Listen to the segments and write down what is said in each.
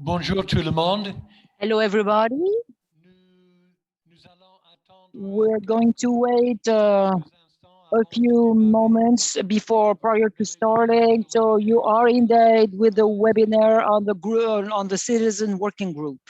Bonjour tout le monde. Hello, everybody. We're going to wait a few moments prior to starting. So you are indeed with the webinar on the group, on the citizen working group.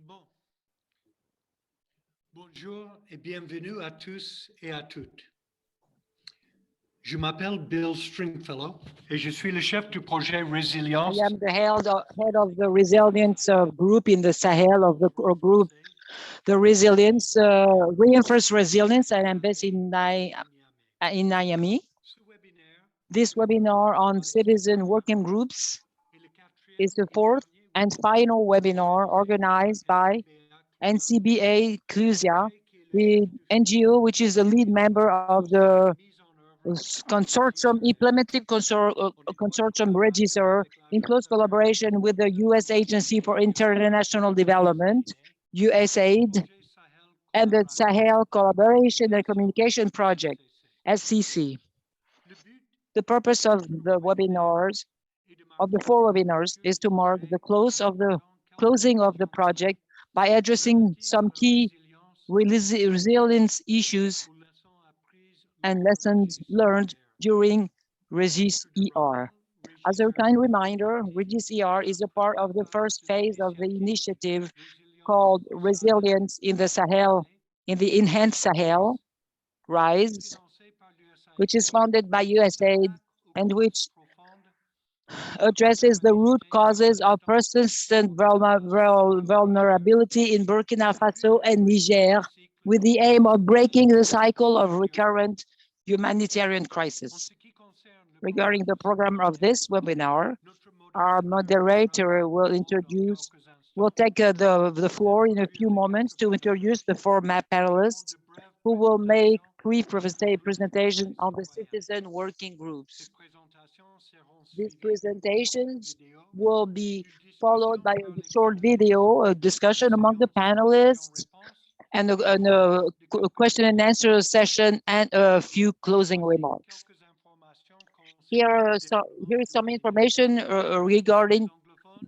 Bon. Bonjour et bienvenue à tous et à toutes. Je m'appelle Bill Stringfellow et je suis le chef du projet Résilience. I am the head of the resilience group in the Sahel of the group. The resilience, reinforced resilience, and I'm based in Niamey. This webinar on citizen working groups is the fourth and final webinar organized by NCBA Closeout, the NGO, which is the lead member of the consortium, implementing consortium REGIS-ER in close collaboration with the U.S. Agency for International Development, USAID, and the Sahel Collaboration and Communication Project, SCC. The purpose of the webinars, of the 4 webinars, is to mark the closing of the project by addressing some key resilience issues and lessons learned during REGIS-ER. As a kind reminder, REGIS-ER is a part of the first phase of the initiative called Resilience in the Sahel, in the Enhanced Sahel, RISE, which is funded by USAID and which addresses the root causes of persistent vulnerability in Burkina Faso and Niger, with the aim of breaking the cycle of recurrent humanitarian crisis. Regarding the program of this webinar, our moderator will take the floor in a few moments to introduce the 4 panelists who will make brief presentation on the citizen working groups. These presentations will be followed by a short video, a discussion among the panelists, and a question and answer session, and a few closing remarks. Here is some information regarding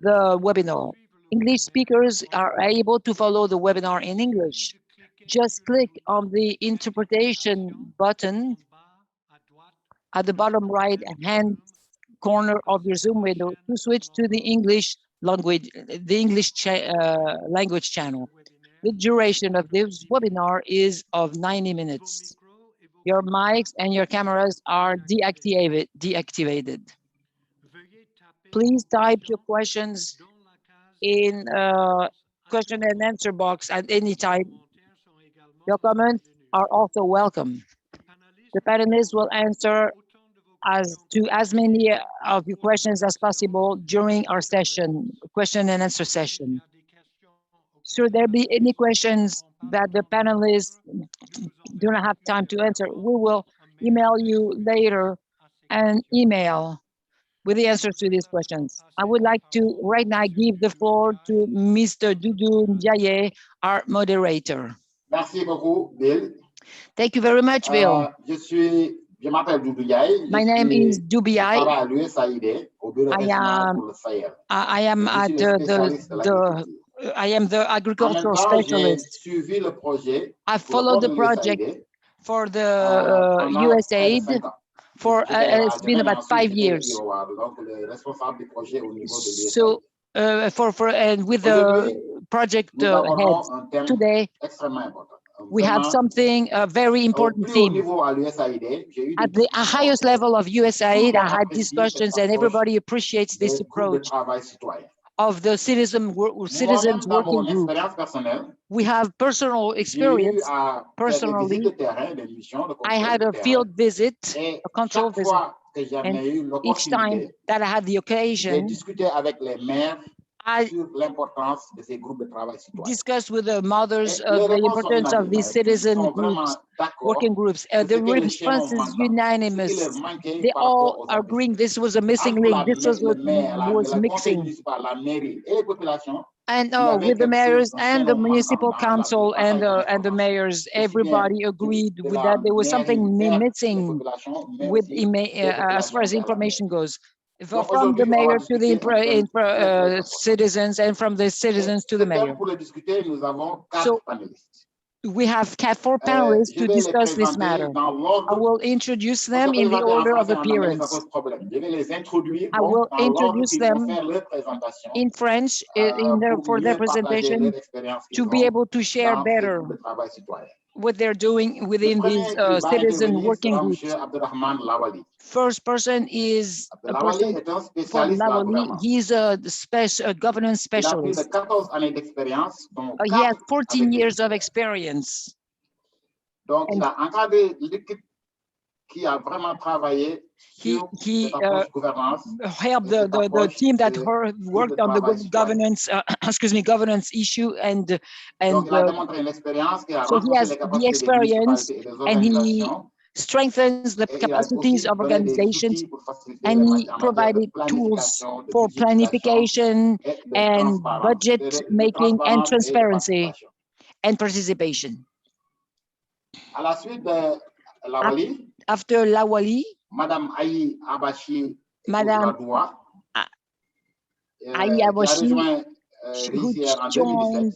the webinar. English speakers are able to follow the webinar in English. Just click on the interpretation button at the bottom right hand corner of your Zoom window to switch to the English language, language channel. The duration of this webinar is of 90 minutes. Your mics and your cameras are deactivated. Please type your questions in question and answer box at any time. Your comments are also welcome. The panelists will answer as many of your questions as possible during our question and answer session. Should there be any questions that the panelists do not have time to answer, we will email you later an email with the answers to these questions. I would like to right now give the floor to Mr. Doudou Ndiaye, our moderator. Merci beaucoup, Bill. Thank you very much, Bill. Je m'appelle Doudou Ndiaye. My name is Doubi. I am at I am the agricultural specialist. I followed the project for the USAID for it's been about 5 years. So and with the project head today, we have something very important theme. At the highest level of USAID, I had discussions and everybody appreciates this approach. of the citizens Moi-même, dans working mon group. expérience personnelle, We have personal j'ai eu experience. à faire des visites de terrain, des missions de I contrôle had de a terrain. field visit, Et a control chaque visit, fois que and j'avais eu each time l'opportunité, that I had the j'ai occasion, discuté avec les maires I sur l'importance de ces groupes de travail citoyen. discussed with the mothers Et les the réponses sont importance of unanimes. these Tous citizen sont groups, vraiment d'accord working groups. sur ce The que le response chaînon is manquant, ce qui unanimous. leur manquait They par rapport all aux are agreeing this was a missing entre link. This was le what maire, was le conseil mixing. municipal, la mairie et les populations. And Il y avait with the quelque chose, mayors un and the chaînon municipal manquant dans council le and partage the d'informations. mayors, Aussi bien everybody agreed de with la that there was mairie something vers les missing populations, mais with aussi des as far populations as vers la information mairie. goes. Donc From the aujourd'hui, on va mayor to the discuter un thème très, très important. citizens, and from the citizens to Ce the thème, mayor. pour le discuter, nous avons 4 So panélistes. we have 4 panelists Je to vais les discuss this présenter matter. dans I l'ordre. will introduce Parce them que in the présenter en order of français et en anglais, ça appearance. pose problème. Je vais les introduire I donc will dans l'ordre introduce qu'ils vont them faire leur présentation in French for their pour mieux partager presentation leur expérience to qu'ils be ont able to share dans ces better groupes de travail citoyen. what they're doing Le within these premier qui va citizen intervenir working sera groups. M. Abdourahamane Lawali. First person is a Lawali person est un called spécialiste de la Lawali. gouvernance. He's a governance Il a plus de specialist. 14 années d'expérience, dont He has 4 14 avec years of les experience. Donc, il a encadré l'équipe qui a vraiment travaillé sur cette approche gouvernance. Helped the team that worked on the governance, governance issue, and Donc, il a démontré une expérience qui a so he renforcé has les the capacités des experience, municipalités et des and he organisations. strengthens the Et il a capacities aussi of donné des organizations, outils pour faciliter and les he en matière de provided tools planification, de for planification et de and transparence, budget making and transparence et de transparency participation. and participation. À la suite de Lawali, After Lawali, Madame Aïe Abachi Madame Aïe Abachi, who REGIS-ER en 2017, joined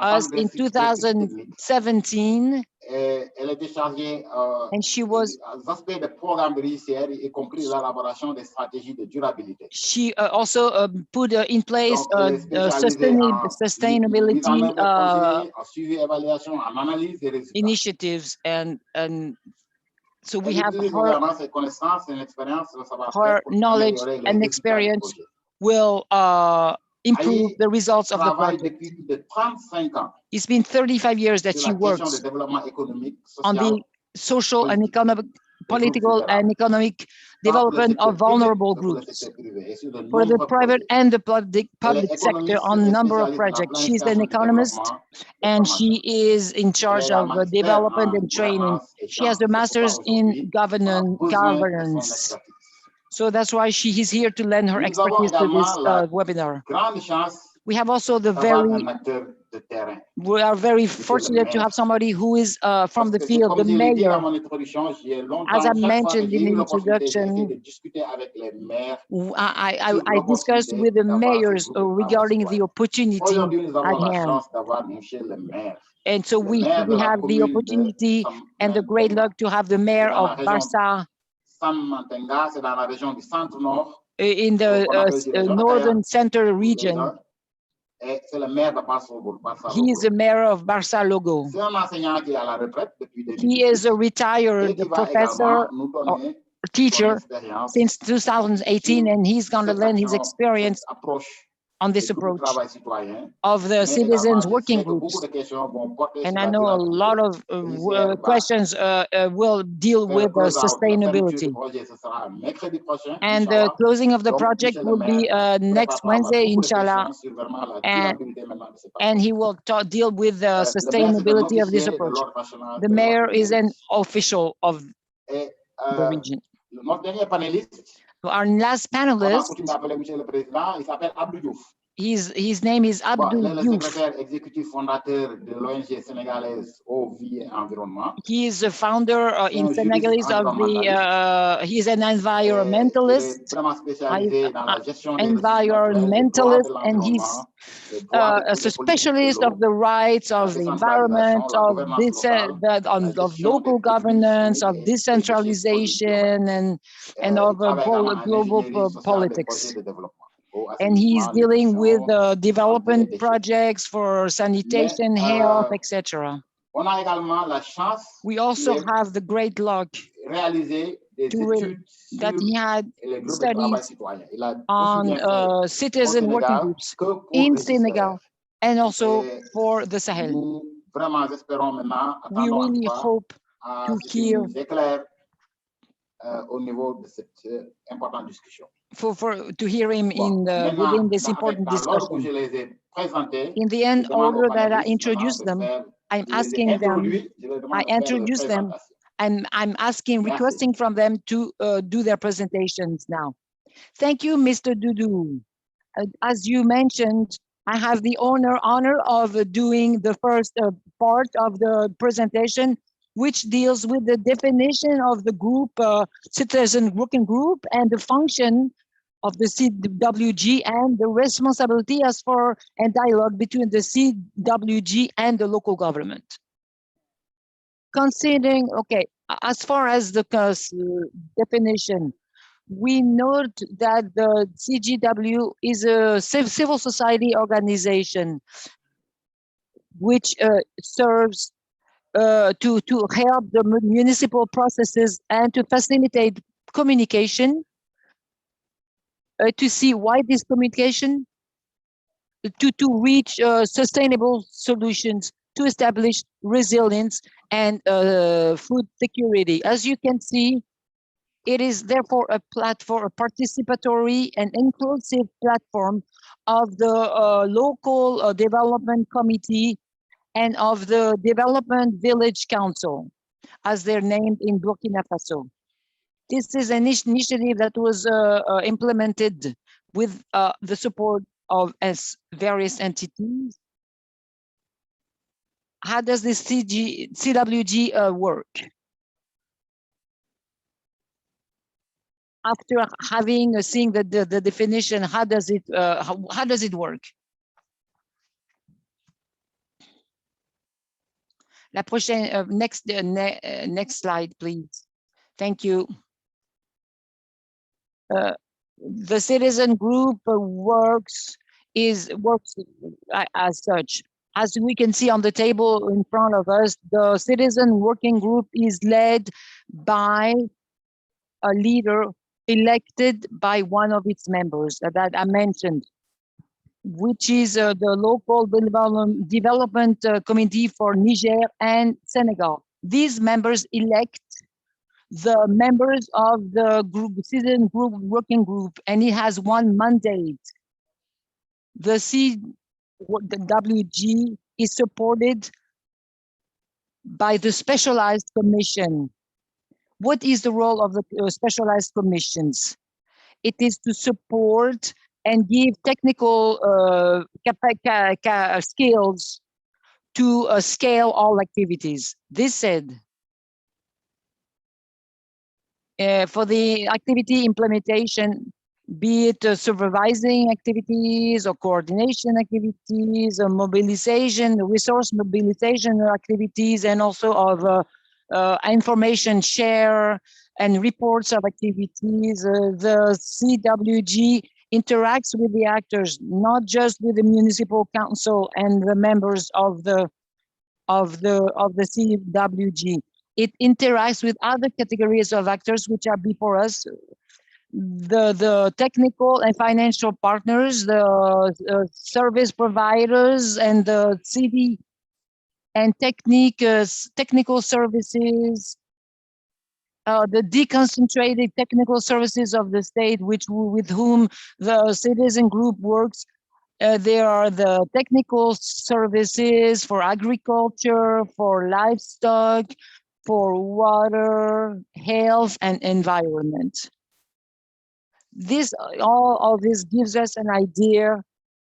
us in 2017, elle était chargée and she was des aspects des programmes de REGIS-ER, y compris l'élaboration des stratégies de durabilité. She also put in place Donc, sustainability mise en œuvre des projets, en suivi, évaluation, en analyse des résultats. Initiatives, and so we have her gouvernance et connaissances et expérience, knowledge and experience will improve the results of the project. Depuis plus de 35 ans. It's been 35 years that she works on the social and economic, political and economic development of vulnerable groups for the private and the public sector on a number of projects. She's an economist, and she is in charge of development and training. She has a master's in governance. So that's why she is here to lend her expertise to this webinar. We have also we are very fortunate to have somebody who is from the field, the mayor. As I mentioned in the introduction, I discussed with the mayors regarding the opportunity at hand. And so we have the opportunity and the great luck to have the mayor of Barsa in the northern center region. He is the mayor of Barsalogho. He is a retired professor or teacher since 2018, and he's going to lend his experience on this approach of the citizens working groups. And I know a lot of questions will deal with sustainability. And the closing of the project will be next Wednesday, inshallah. And he will deal with the sustainability of this approach. The mayor is an official of the region. Our last panelist, his name is Abdou. He is the founder in Senegalese of the, he's an environmentalist, and he's a specialist of the rights of the environment, of this, of local governance, of decentralization, and of global politics. And he's dealing with development projects for sanitation, health, etc. We also have the great luck that he had les groupes de travail studies citoyen. Il a aussi bien fait on citizen working Sénégal groups que pour in REGIS-ER. Senegal and also Et for the Sahel. Nous vraiment espérons maintenant, We attendons en really tout cas, hope à to ce qu'il hear nous éclaire au niveau de cette importante discussion. to hear him Bon, within this important dans l'ordre où discussion. je les ai présentés, In the end, order that I introduced them, I'm asking them, I introduce them, and I'm asking, requesting from them to do their presentations now. Thank you, Mr. Doudou. As you mentioned, I have the honor of doing the first part of the presentation, which deals with the definition of the group, citizen working group, and the function of the CWG and the responsibility as for and dialogue between the CWG and the local government. Considering, okay, as far as the definition, we note that the CGW is a civil society organization which serves to help the municipal processes and to facilitate communication, to see why this communication, to reach sustainable solutions, to establish resilience and food security. As you can see, it is therefore a platform, a participatory and inclusive platform of the local development committee and of the Development Village Council, as they're named in Burkina Faso. This is an initiative that was implemented with the support of various entities. How does this CWG work? After having seen the definition, how does it work? La prochaine, next slide, please. Thank you. The citizen group works as such. As we can see on the table in front of us, the citizen working group is led by a leader elected by one of its members that I mentioned, which is the local development committee for Niger and Senegal. These members elect the members of the citizen group working group, and it has one mandate. The CWG is supported by the specialized commission. What is the role of the specialized commissions? It is to support and give technical skills to scale all activities. This said, for the activity implementation, be it supervising activities or coordination activities or mobilization, resource mobilization activities, and also of information share and reports of activities. The CWG interacts with the actors, not just with the municipal council and the members of the CWG. It interacts with other categories of actors which are before us, the technical and financial partners, the service providers, and the city and technical services, the deconcentrated technical services of the state, with whom the citizen group works. There are the technical services for agriculture, for livestock, for water, health, and environment. All of this gives us an idea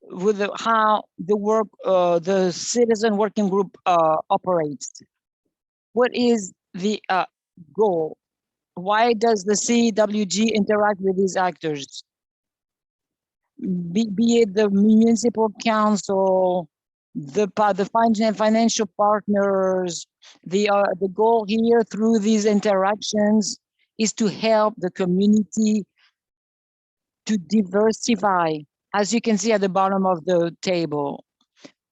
with how the citizen working group operates. What is the goal? Why does the CWG interact with these actors? Be it the municipal council, the financial partners, the goal here through these interactions is to help the community to diversify, as you can see at the bottom of the table,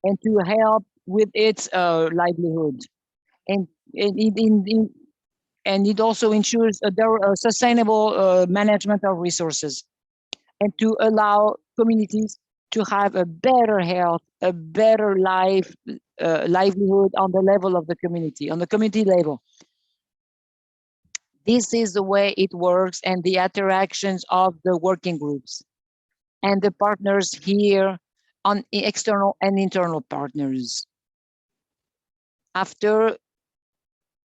and to help with its livelihood. And and it also ensures a sustainable management of resources, and to allow communities to have a better health, a better livelihood on the level of the community, on the community level. This is the way it works, and the interactions of the working groups and the partners here, on external and internal partners. After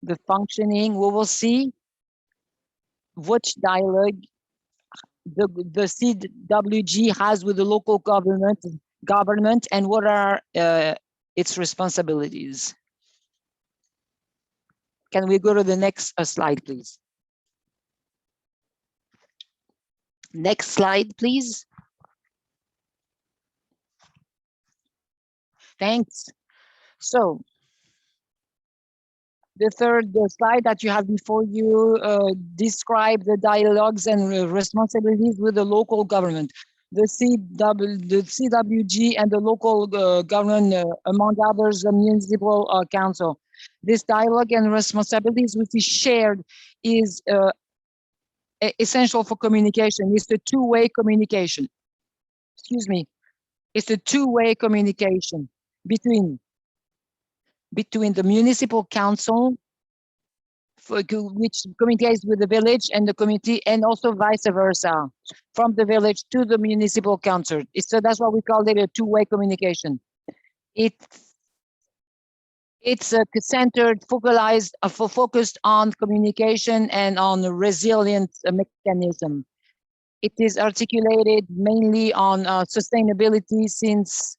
the functioning, we will see which dialogue the CWG has with the local government and what are its responsibilities. Can we go to the next slide, please? Next slide, please. Thanks. So the third slide that you have before you describe the dialogues and responsibilities with the local government, the CWG and the local government, among others, the municipal council. This dialogue and responsibilities which is shared is essential for communication. It's the two-way communication. Excuse me. It's a two-way communication between the municipal council, which communicates with the village and the community, and also vice versa, from the village to the municipal council. So that's why we call it a two-way communication. It's centered, focused on communication and on the resilience mechanism. It is articulated mainly on sustainability, since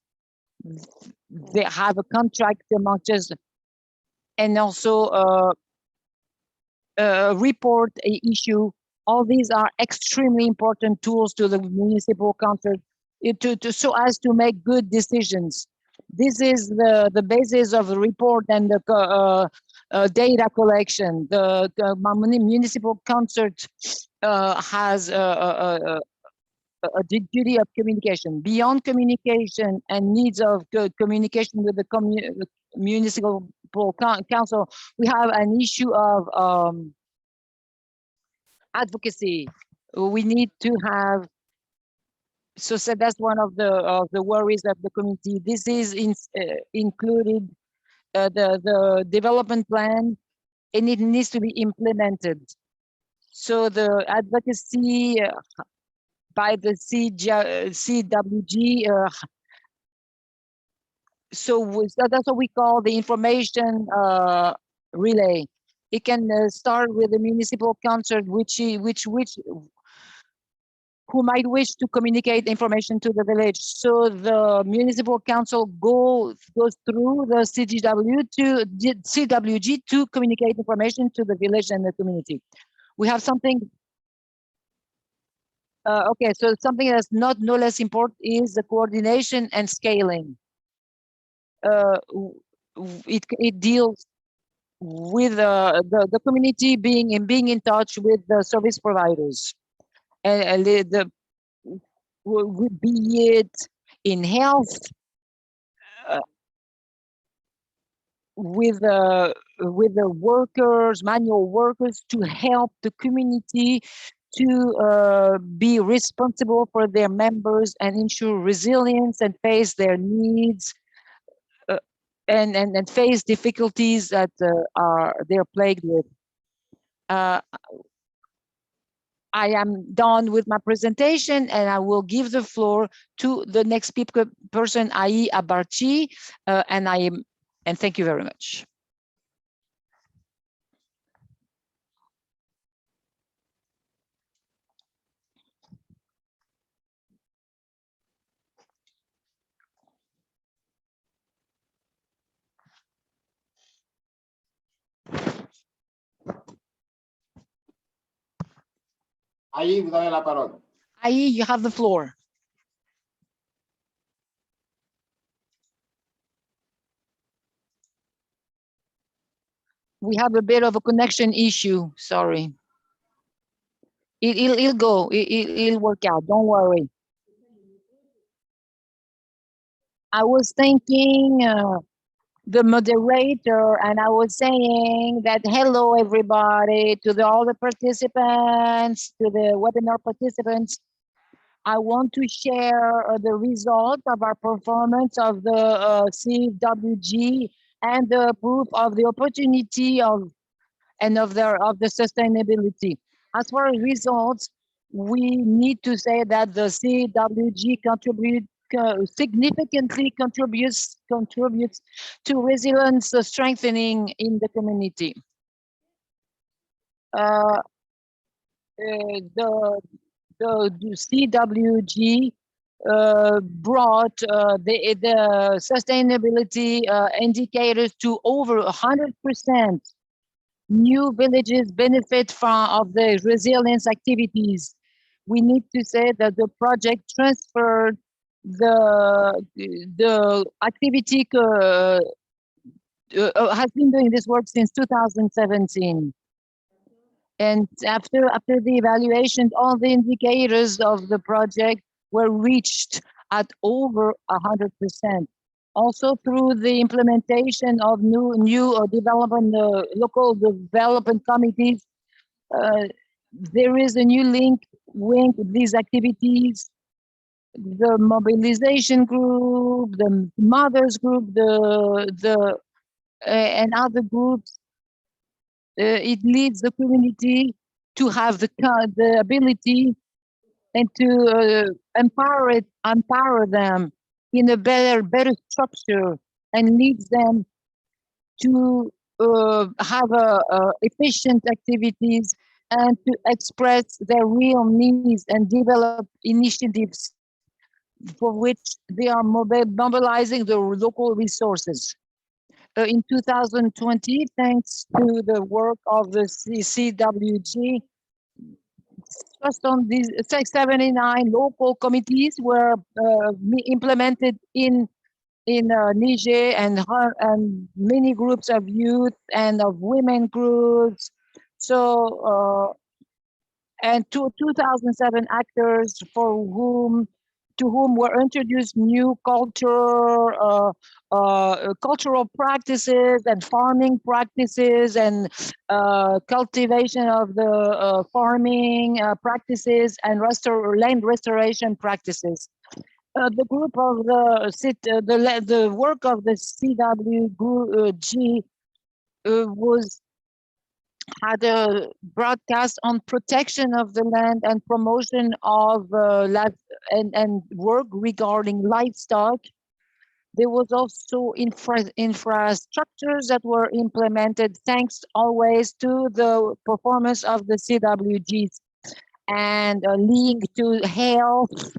they have a contract among us, and also a report issue. All these are extremely important tools to the municipal council so as to make good decisions. This is the basis of the report and the data collection. The municipal council has a duty of communication. Beyond communication and needs of communication with the municipal council, we have an issue of advocacy. We need to have, so that's one of the worries of the community. This is included the development plan, and it needs to be implemented. So the advocacy by the CWG, so that's what we call the information relay. It can start with the municipal council, who might wish to communicate information to the village. So the municipal council goes through the CWG to communicate information to the village and the community. We have something. Okay, so something that's no less important is the coordination and scaling. It deals with the community being in touch with the service providers, and be it in health, with the workers, manual workers, to help the community to be responsible for their members and ensure resilience and face their needs, and face difficulties that they're plagued with. I am done with my presentation, and I will give the floor to the next person, i.e. Abarchi, and thank you very much. Aïe, vous avez la parole. Aïe, you have the floor. We have a bit of a connection issue, sorry. It'll go, it'll work out, don't worry. I was thinking the moderator, and I was saying that hello everybody to all the participants, to the webinar participants. I want to share the result of our performance of the CWG and the proof of the opportunity of the sustainability. As far as results, we need to say that the CWG significantly contributes to resilience strengthening in the community. The CWG brought the sustainability indicators to over 100%. New villages benefit of the resilience activities. We need to say that the project transferred the activity has been doing this work since 2017. And after the evaluation, all the indicators of the project were reached at over 100%. Also through the implementation of new development, local development committees, there is a new link with these activities. The mobilization group, the mothers group, and other groups. It leads the community to have the ability and to empower them in a better structure, and leads them to have efficient activities and to express their real needs and develop initiatives for which they are mobilizing the local resources. In 2020, thanks to the work of the CWG, just on these 79 local committees were implemented in Niger, and many groups of youth and of women groups. So, and 2007 actors to whom were introduced new cultural practices and farming practices and cultivation of the farming practices and land restoration practices. The group of the work of the CWG had a broadcast on protection of the land and promotion of and work regarding livestock. There was also infrastructures that were implemented thanks always to the performance of the CWGs, and a link to health,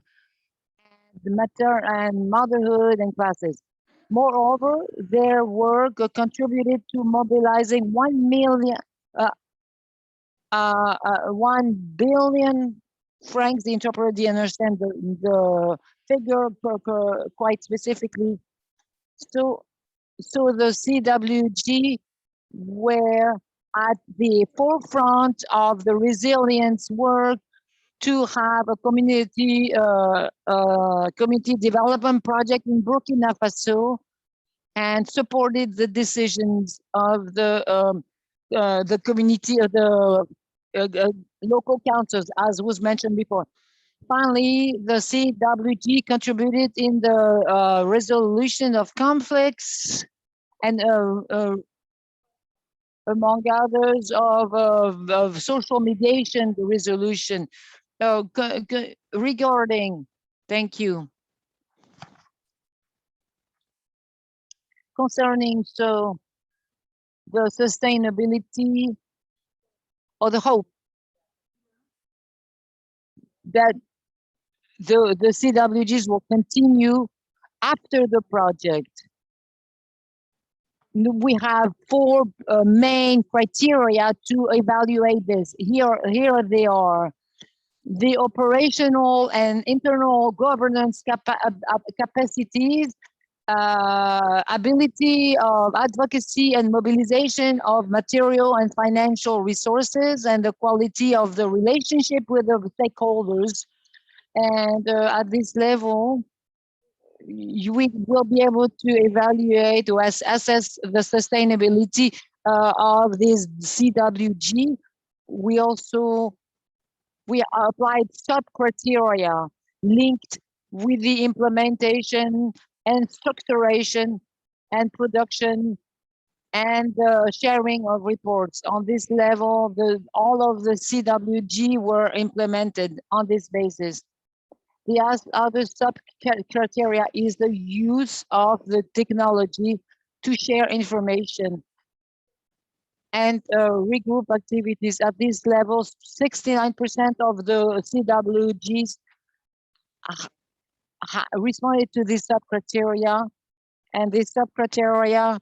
and motherhood and classes. Moreover, their work contributed to mobilizing 1 billion francs. The interpreter didn't understand the figure quite specifically. So the CWG were at the forefront of the resilience work to have a community development project in Burkina Faso, and supported the decisions of the community of the local councils, as was mentioned before. Finally, the CWG contributed in the resolution of conflicts, and among others of social mediation resolution. Regarding, thank you. Concerning the sustainability or the hope that the CWGs will continue after the project. We have 4 main criteria to evaluate this. Here they are. The operational and internal governance capacities, ability of advocacy and mobilization of material and financial resources, and the quality of the relationship with the stakeholders. And at this level, we will be able to evaluate or assess the sustainability of this CWG. We applied sub-criteria linked with the implementation and structuration and production and sharing of reports. On this level, all of the CWG were implemented on this basis. The other sub-criteria is the use of the technology to share information and regroup activities. At this level, 69% of the CWGs responded to this sub-criteria, and this sub-criteria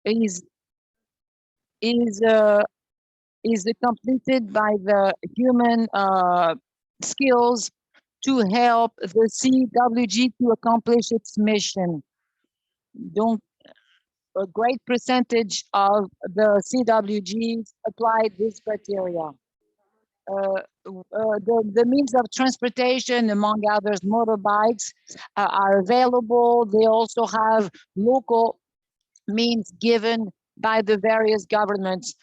is completed by the human skills to help the CWG to accomplish its mission. A great percentage of the CWGs applied this criteria. The means of transportation, among others, motorbikes, are available. They also have local means given by the various governments.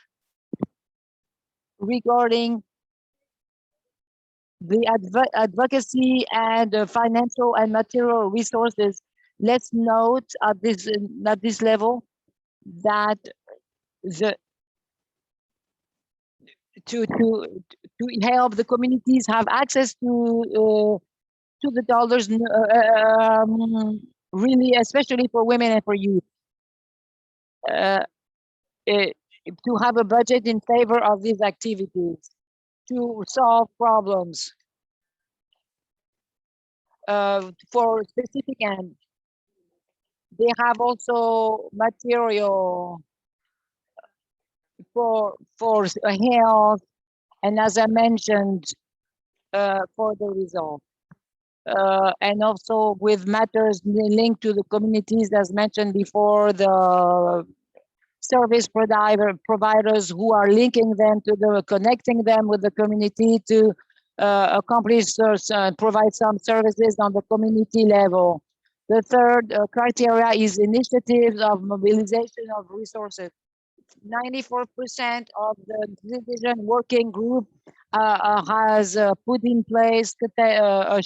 Regarding the advocacy and financial and material resources, let's note at this level that to help the communities have access to the dollars, really, especially for women and for youth, to have a budget in favor of these activities, to solve problems for specific ends. They have also material for health, and as I mentioned, for the result. And also with matters linked to the communities, as mentioned before, the service providers who are linking them to connecting them with the community to accomplish provide some services on the community level. The third criteria is initiatives of mobilization of resources. 94% of the decision working group has put in place a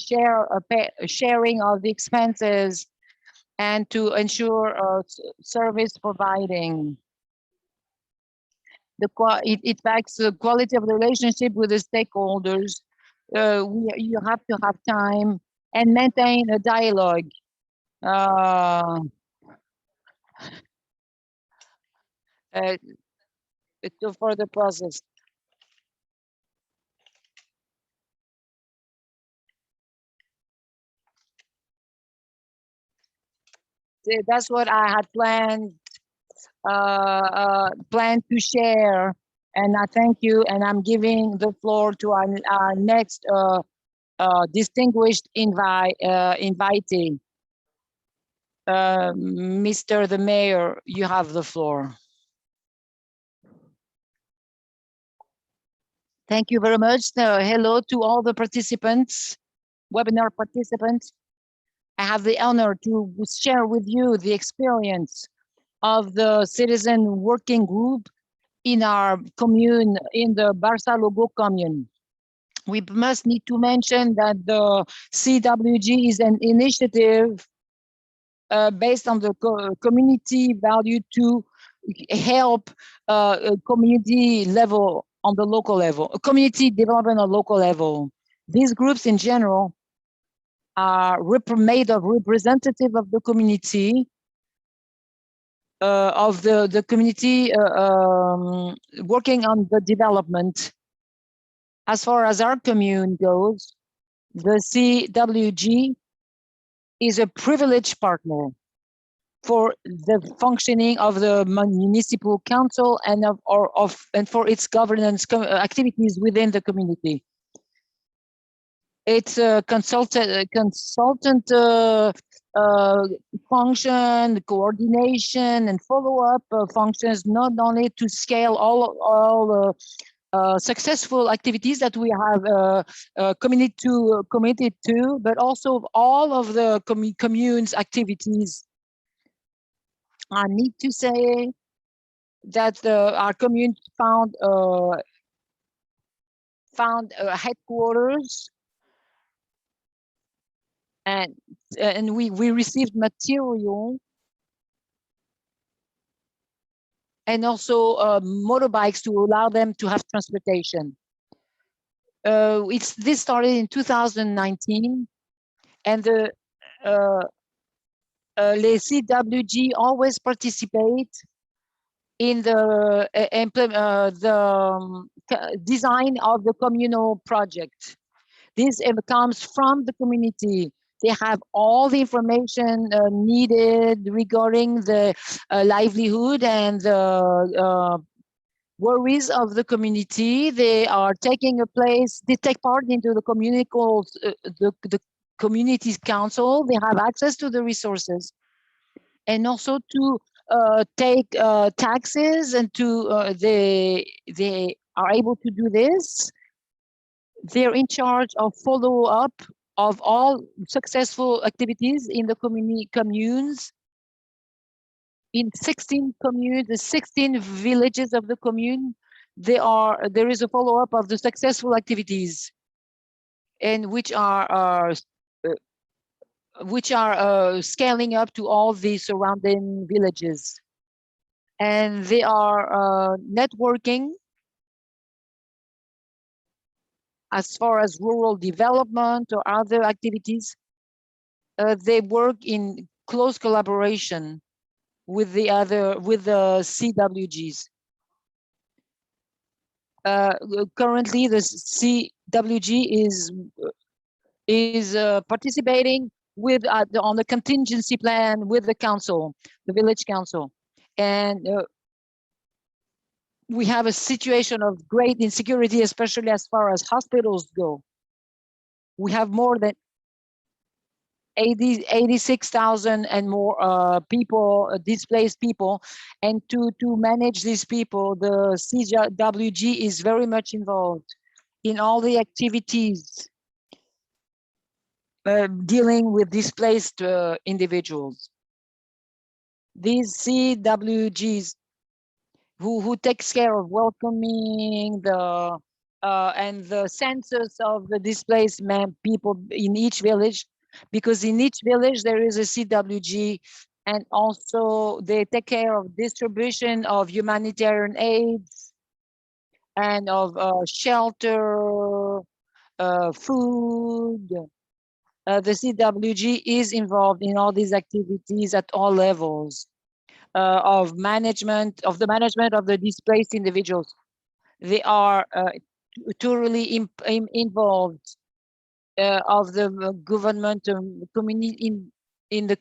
sharing of the expenses and to ensure service providing. It backs the quality of the relationship with the stakeholders. You have to have time and maintain a dialogue. For the process. That's what I had planned to share, and I thank you, and I'm giving the floor to our next distinguished invitee. Mr. the Mayor, you have the floor. Thank you very much. Hello to all the participants, webinar participants. I have the honor to share with you the experience of the citizen working group in our commune, in the Barsalogho commune. We must need to mention that the CWG is an initiative based on the community value to help community level on the local level, community development on local level. These groups in general are made of representative of the community, working on the development. As far as our commune goes, the CWG is a privileged partner for the functioning of the municipal council and for its governance activities within the community. It's a consultant function, coordination, and follow-up functions, not only to scale all successful activities that we have committed to, but also all of the communes activities. I need to say that our commune found headquarters, and we received material and also motorbikes to allow them to have transportation. This started in 2019, and the les CWG always participate in the design of the communal project. This comes from the community. They have all the information needed regarding the livelihood and the worries of the community. They are taking a place. They take part into the the community's council. They have access to the resources, and also to take taxes, and to they are able to do this. They're in charge of follow-up of all successful activities in the communes, in 16 communes, the 16 villages of the commune. There is a follow-up of the successful activities, and which are scaling up to all the surrounding villages. And they are networking as far as rural development or other activities. They work in close collaboration with the CWGs. Currently, the CWG is participating with on the contingency plan with the council, the village council, and we have a situation of great insecurity, especially as far as hospitals go. We have more than 86,000 and more people, displaced people, and to manage these people, the CWG is very much involved in all the activities dealing with displaced individuals. These CWGs who takes care of welcoming the and the census of the displaced people in each village, because in each village there is a CWG, and also they take care of distribution of humanitarian aids and of shelter, food. The CWG is involved in all these activities at all levels of the management of the displaced individuals. They are thoroughly involved of the government community in the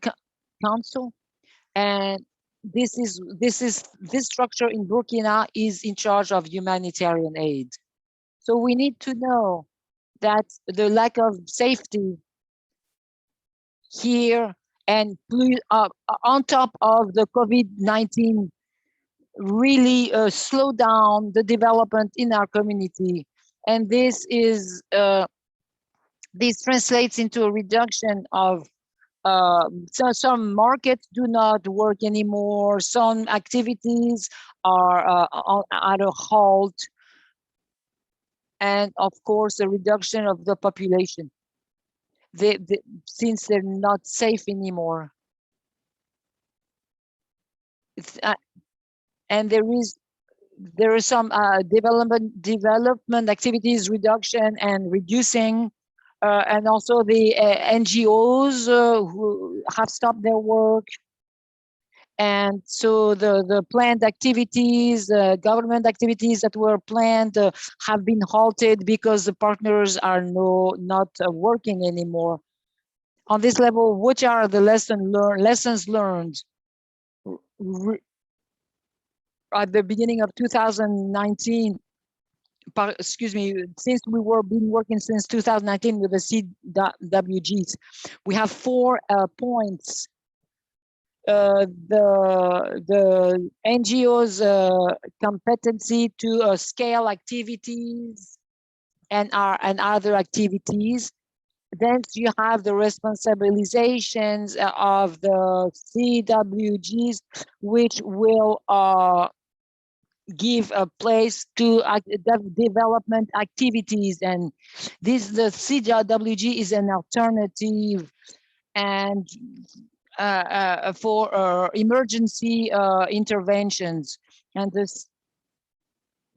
council, and this structure in Burkina is in charge of humanitarian aid. So we need to know that the lack of safety here, and on top of the COVID-19, really slow down the development in our community, and this translates into a reduction of some markets do not work anymore. Some activities are at a halt, and of course a reduction of the population. Since they're not safe anymore. And there is some development activities reduction and reducing, and also the NGOs who have stopped their work. And so the planned activities, government activities that were planned have been halted because the partners are not working anymore. On this level, which are the lessons learned at the beginning of 2019? Excuse me, since we were been working since 2019 with the CWGs, we have 4 points the NGO's competency to scale activities and other activities. Then you have the responsabilizations of the CWGs, which will give a place to development activities. And the CWG is an alternative and for emergency interventions. And this,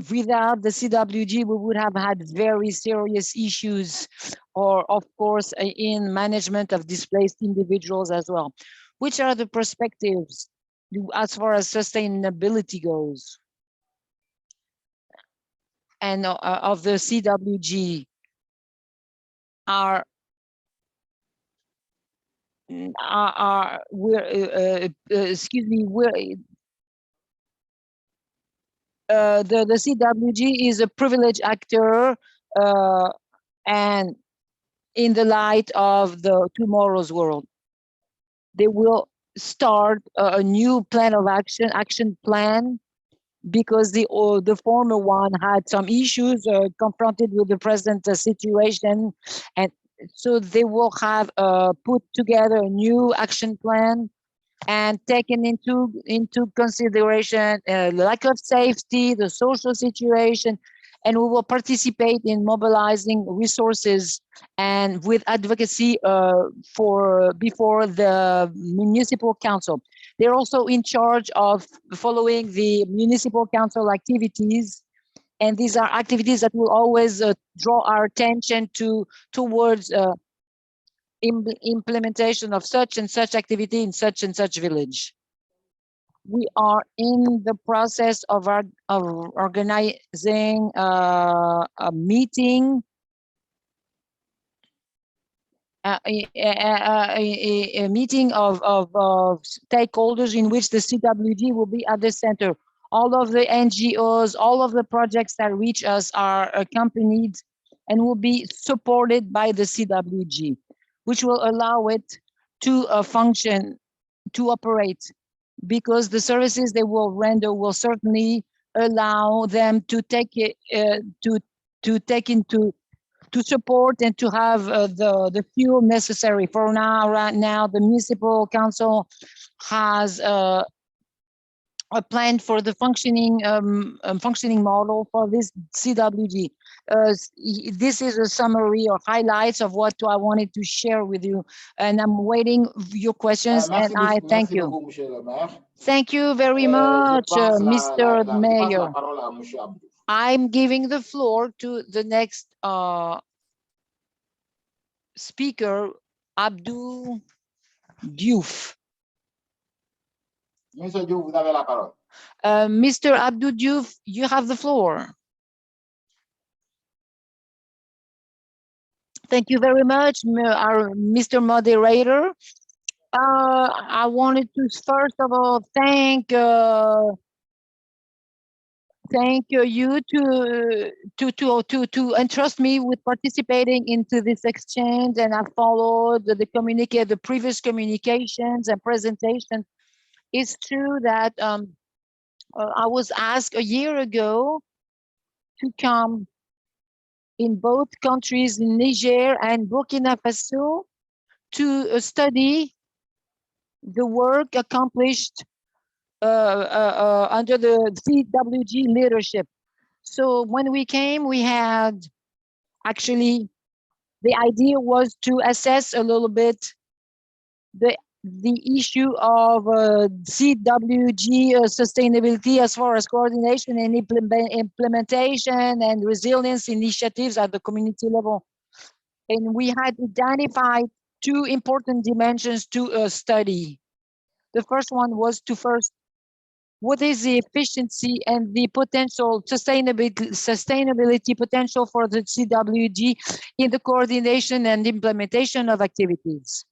without the CWG, we would have had very serious issues, or of course, in management of displaced individuals as well. Which are the perspectives as far as sustainability goes? And of the CWG the CWG is a privileged actor, and in the light of the tomorrow's world, they will start a new plan of action plan, because the former one had some issues confronted with the present situation, and so they will have put together a new action plan and taken into consideration lack of safety, the social situation, and we will participate in mobilizing resources and with advocacy before the municipal council. They're also in charge of following the municipal council activities, and these are activities that will always draw our attention towards implementation of such and such activity in such and such village. We are in the process of organizing a meeting, a meeting of stakeholders in which the CWG will be at the center. All of the NGOs, all of the projects that reach us are accompanied and will be supported by the CWG, which will allow it to function, to operate, because the services they will render will certainly allow them to take it, to support and to have the fuel necessary. For now, right now, the municipal council has a plan for the functioning model for this CWG. This is a summary or highlights of what I wanted to share with you, and I'm waiting your questions. And I thank you. Thank you very much, Mr. Mayor. I'm giving the floor to the next speaker, Abdou Diouf. Monsieur Diouf, vous avez la parole. Mr. Abdou Diouf, you have the floor. Thank you very much, Mr. Moderator. I wanted to first of all thank you to entrust me with participating into this exchange, and I followed the previous communications and presentations. It's true that I was asked a year ago to come in both countries, in Niger and Burkina Faso, to study the work accomplished under the CWG leadership. So when we came, we had actually, the idea was to assess a little bit the issue of CWG sustainability as far as coordination and implementation and resilience initiatives at the community level. And we had identified two important dimensions to study. The first one was what is the efficiency and the potential sustainability potential for the CWG in the coordination and implementation of activities.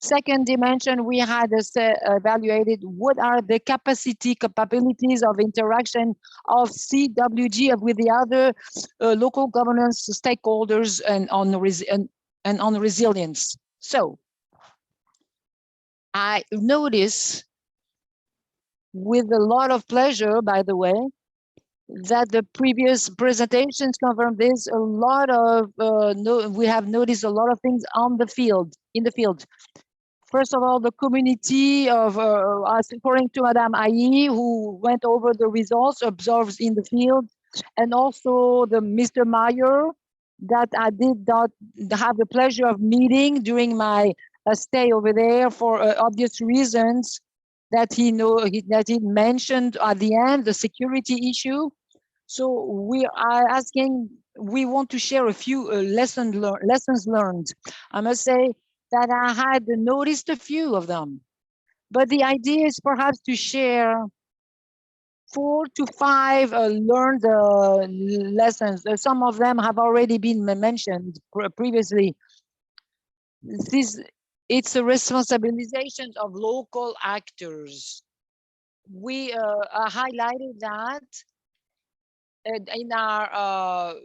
Second dimension, we had evaluated what are the capabilities of interaction of CWG with the other local governance stakeholders and on resilience. So I noticed with a lot of pleasure, by the way, that the previous presentations confirm this. A lot of we have noticed a lot of things on the field, in the field. First of all, the community of, according to Madame Ayi, who went over the results, observes in the field, and also the Mr. Mayor that I did not have the pleasure of meeting during my stay over there for obvious reasons that he mentioned at the end, the security issue. So we are asking, we want to share a few lessons learned. I must say that I had noticed a few of them, but the idea is perhaps to share 4 to 5 learned lessons. Some of them have already been mentioned previously. It's a responsabilization of local actors. We highlighted that in our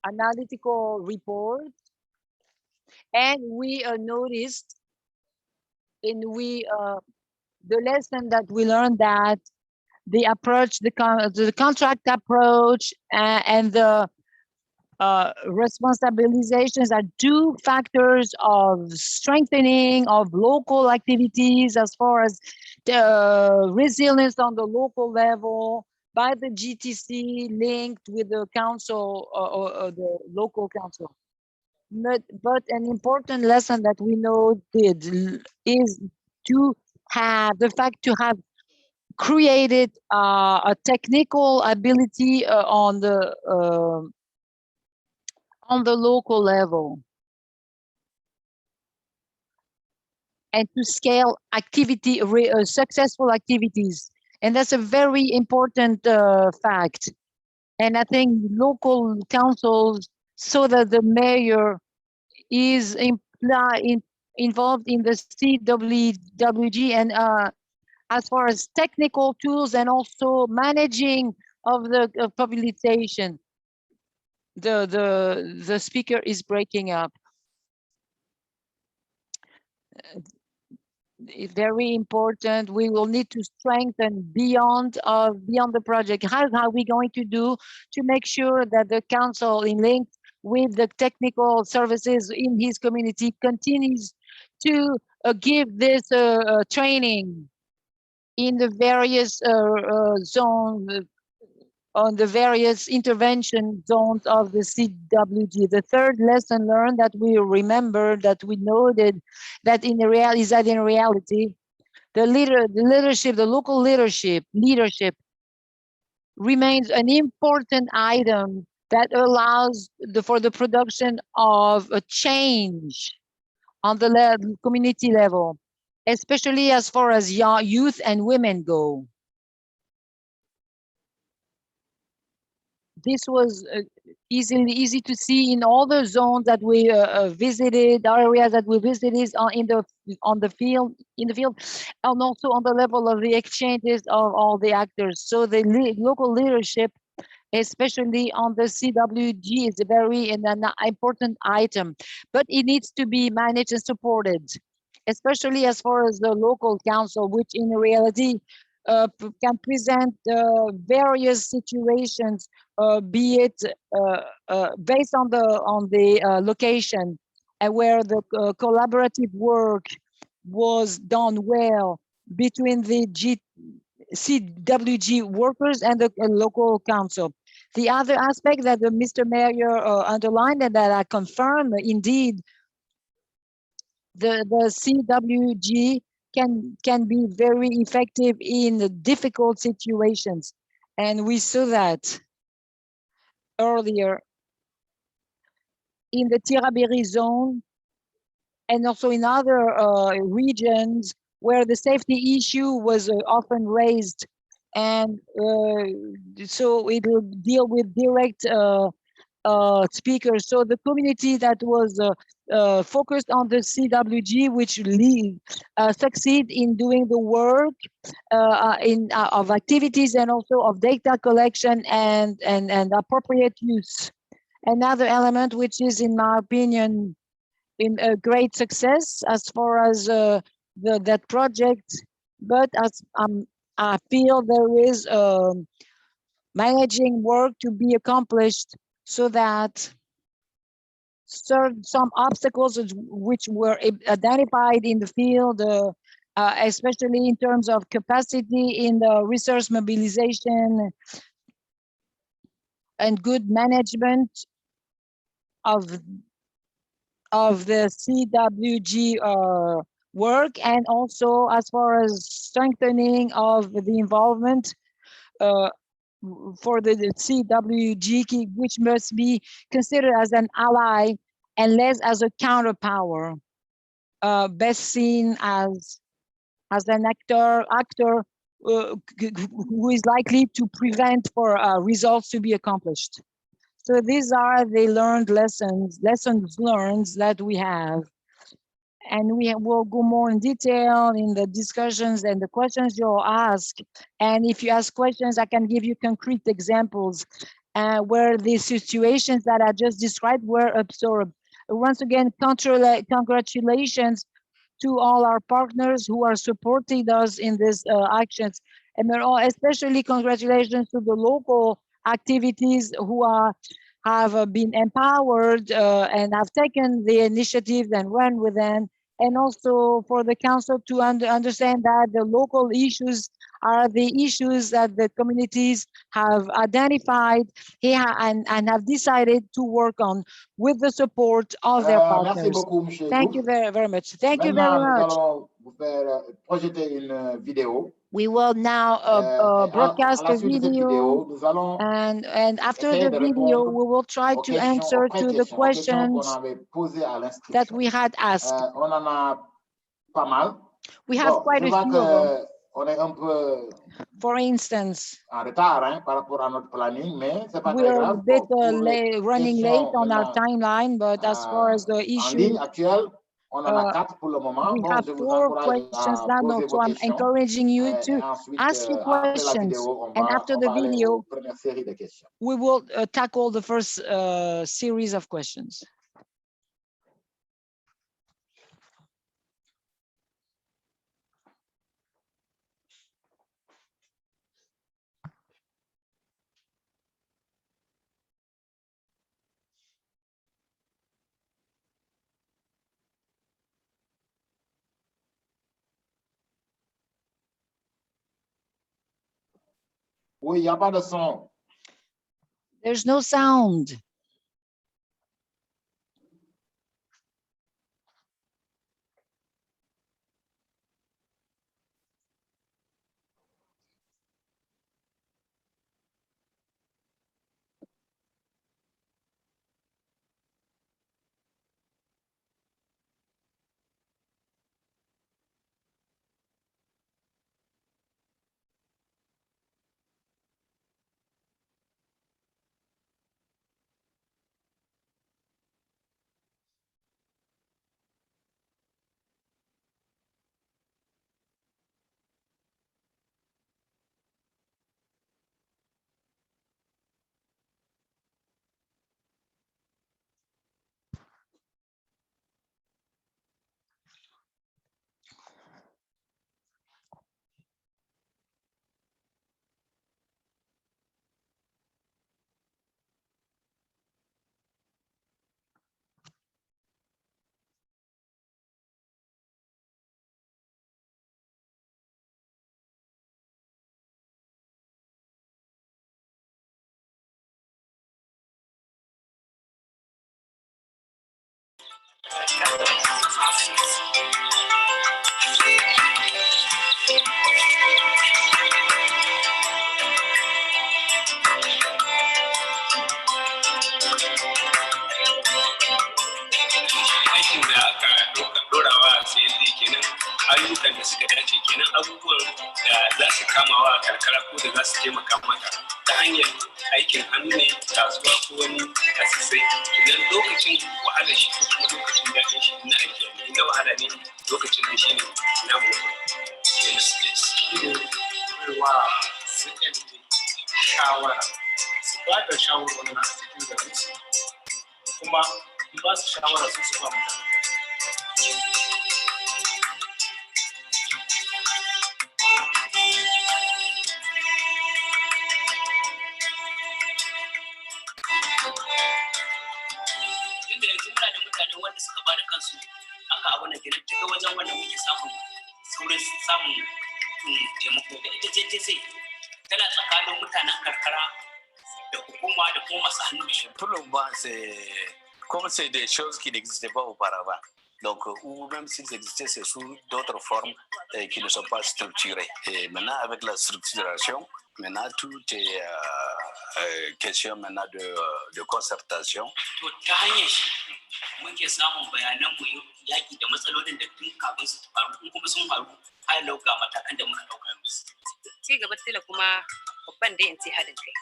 analytical report, and we noticed the lesson that we learned that the approach, the contract approach and the responsabilizations are 2 factors of strengthening of local activities as far as the resilience on the local level by the GTC linked with the council or the local council. But an important lesson that we noted is to have the fact to have created a technical ability on the local level, and to scale activity, successful activities. And that's a very important fact. And I think local councils, so that the mayor is involved in the CWG and as far as technical tools and also managing of the population. The speaker is breaking up. It's very important. We will need to strengthen beyond the project. How are we going to do to make sure that the council, in link with the technical services in his community, continues to give this training in the various zones, on the various intervention zones of the CWG. The third lesson learned that we remember, that we noted, that in reality, the leadership, the local leadership remains an important item that allows for the production of a change on the community level, especially as far as young youth and women go. This was easy to see in all the zones that we visited, areas that we visited in the field, and also on the level of the exchanges of all the actors. So the local leadership, especially on the CWG, is an important item, but it needs to be managed and supported, especially as far as the local council, which in reality can present various situations, be it based on the location, and where the collaborative work was done well between the CWG workers and the local council. The other aspect that Mr. Mayor underlined, and that I confirm, indeed, the CWG can be very effective in difficult situations, and we saw that earlier in the Tirabéri zone and also in other regions where the safety issue was often raised, and so it will deal with direct speakers. So the community that was focused on the CWG, which succeed in doing the work of activities and also of data collection and appropriate use. Another element, which is, in my opinion, in a great success as far as that project, but as feel there is managing work to be accomplished so that some obstacles which were identified in the field, especially in terms of capacity in the resource mobilization and good management of the CWG work, and also as far as strengthening of the involvement for the CWG, which must be considered as an ally and less as a counterpower, best seen as an actor who is likely to prevent for results to be accomplished. So these are the lessons learned that we have. And we will go more in detail in the discussions and the questions you'll ask. And if you ask questions, I can give you concrete examples where the situations that I just described were absorbed. Once again, congratulations to all our partners who are supporting us in these actions. And especially congratulations to the local activities who have been empowered and have taken the initiative and run with them. And also for the council to understand that the local issues are the issues that the communities have identified and have decided to work on with the support of their partners. Merci beaucoup, Monsieur Thank you very, very much. Thank you very much. Nous allons vous faire projeter une vidéo. We will now broadcast a video, and after the video, we will try to answer to the questions that we had asked. On en a pas mal. We have quite a few of them. On est un peu for instance, en retard par rapport à notre planning, mais c'est pas très we're grave. a bit running late on our timeline, but as far as the issue, on en a 4 pour le moment. We have 4 questions now, so I'm encouraging you to ask your questions. And after the video, we will tackle the first series of questions. Oui, il n'y a pas de son. There's no sound. ayyukan da suka dace kenan abubuwan da za su kama wa karkara ko da za su taimaka maka ta hanyar aikin hannu ne kasuwa ko wani kasisai idan lokacin wahalar shi ko kuma lokacin daɗin shi na aiki ne na wahala ne lokacin da shi ne na mutum wa su shawara su ba da shawarwari na cikin gari kuma ba su shawara su ba mutane. kansu aka abu na gina daga wajen wanda muke samun saurin samun taimako da ita JTC tana tsakanin mutanen karkara da hukuma da kuma masu hannu da shi. Pour le moment, c'est comme c'est des choses qui n'existaient pas auparavant. Donc, ou même s'ils existaient, c'est sous d'autres formes qui ne sont pas structurées. Et maintenant, avec la structuration, maintenant, tout est question maintenant de concertation. Ta hanyar shi muke samun bayanan mu yaki da matsalolin da tun kafin su faru in kuma sun faru har lauka matakan da muka dauka musu. Ci gaba tila kuma babban da yanci haɗin kai.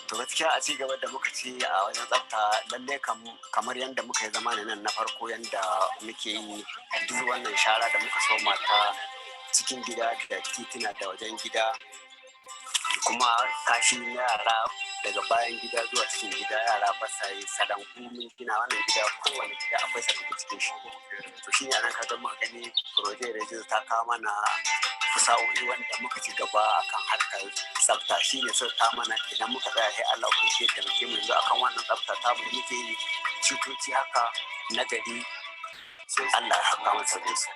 To gaskiya a ci gaba da muka ci a wajen tsafta lalle kamar yadda muka yi zamanin nan na farko yadda muke yi duk wannan shara da muka soma ta cikin gida da titina da wajen gida kuma kashi na yara daga bayan gida zuwa cikin gida yara ba sa yi salanku min gina wannan gida kowane gida akwai salanku cikin shi to shi ne nan ka muka gani project REGIS ta kawo mana fasa'o'i wanda muka ci gaba akan harkar tsafta shi ne sai ta mana idan muka tsaya sai Allah kun ce da muke yanzu akan wannan tsafta ta mu muke yi cutoci haka na gari sai Allah ya haka masa da su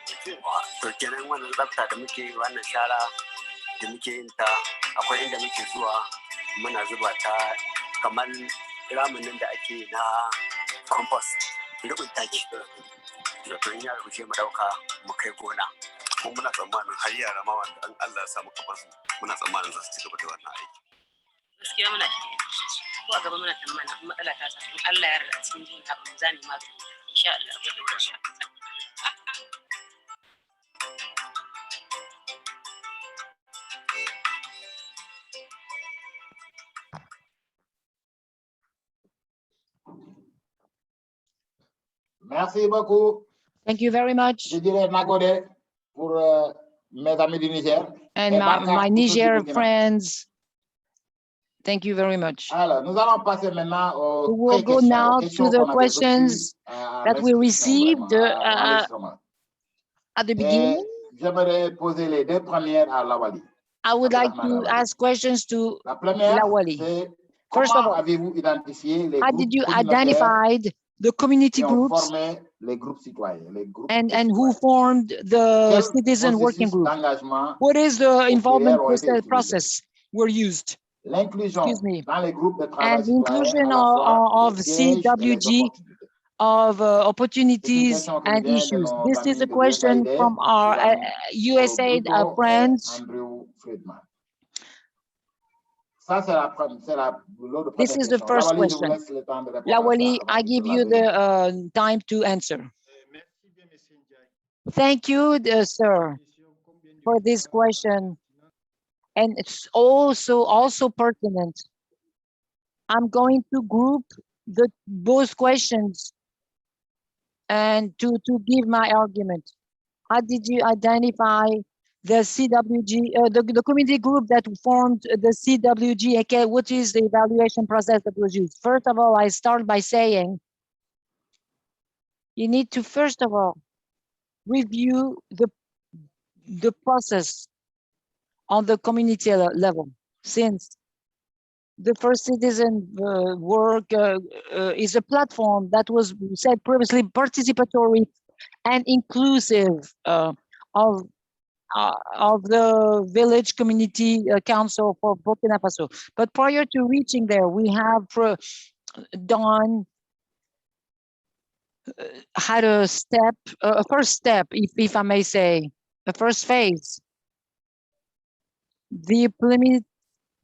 to kenan wannan tsafta da muke yi wannan shara da muke yin ta akwai inda muke zuwa muna zuba ta kamar ramin da ake na compost rubin taki da to in ya rubuce mu dauka mu kai gona kuma muna tsammanin har yara ma wanda an Allah ya samu kamar su muna tsammanin za su ci gaba da wannan aiki Gaskiya muna ko a gaba muna tsammanin matsala ta samu Allah ya yarda cikin jin abin zani magani insha Allah. Merci beaucoup. Thank you very much. Je dirais Nagode pour mes amis du Niger. And my Niger friends, thank you very much. Alors, nous allons passer maintenant We will go now to the questions that we received at the beginning. J'aimerais poser les deux premières à Lawali. I would like to ask questions to La première, Lawali. c'est First of comment all, avez-vous identifié les how groupes did you communautaires identify the community qui ont groups formé les groupes citoyens, les groupes and who formed the Quel citizen working processus group? d'engagement What is the involvement ont été utilisés? process were used? L'inclusion Excuse me. dans les groupes de travail And the citoyen inclusion à la fois of des pièges et des CWG, opportunités. of opportunities question qui and vient de issues. nos This is amis a de question USAID, from our USAID Bruno friends. Andrew Friedman. Ça, c'est l'autre première This is the question. first Lawali, je vous question. laisse le temps de répondre à Lawali, ça avant I de give la you deuxième. the time to answer. Thank you, sir, for this question. And it's also pertinent. I'm going to group both questions and to give my argument. How did you identify the CWG, the community group that formed the CWG? Okay, what is the evaluation process that was used? First of all, I start by saying you need to first of all review the process on the community level, since the first citizen work is a platform that was said previously participatory and inclusive of the village community council for Burkina Faso. But prior to reaching there, we have had a first step, if I may say, a first phase. The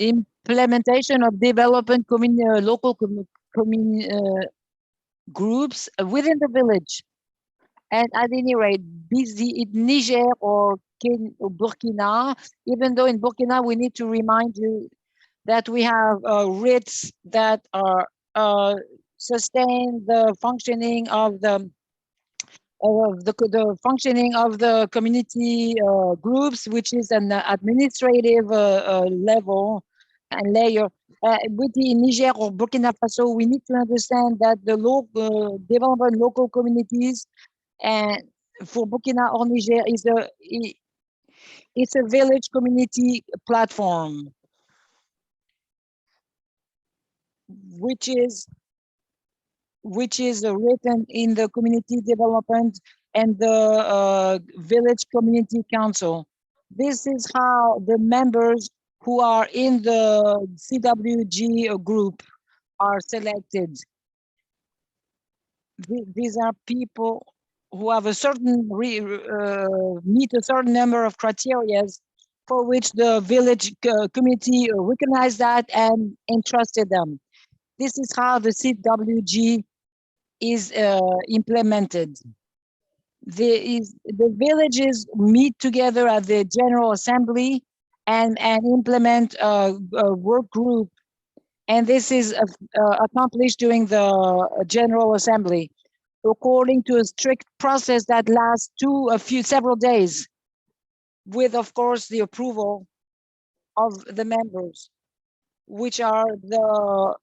implementation of development local groups within the village. And at any rate, be it Niger or Burkina, even though in Burkina, we need to remind you that we have writs that are sustain the functioning of the functioning of the community groups, which is an administrative level and layer. With the Niger or Burkina Faso, we need to understand that the development local communities and for Burkina or Niger it's a village community platform, which is written in the community development and the village community council. This is how the members who are in the CWG group are selected. These are people who have a certain meet a certain number of criteria for which the village community recognized that and entrusted them. This is how the CWG is implemented. The villages meet together at the General Assembly and implement a work group. And this is accomplished during the General Assembly, according to a strict process that lasts several days, with, of course, the approval of the members, which are the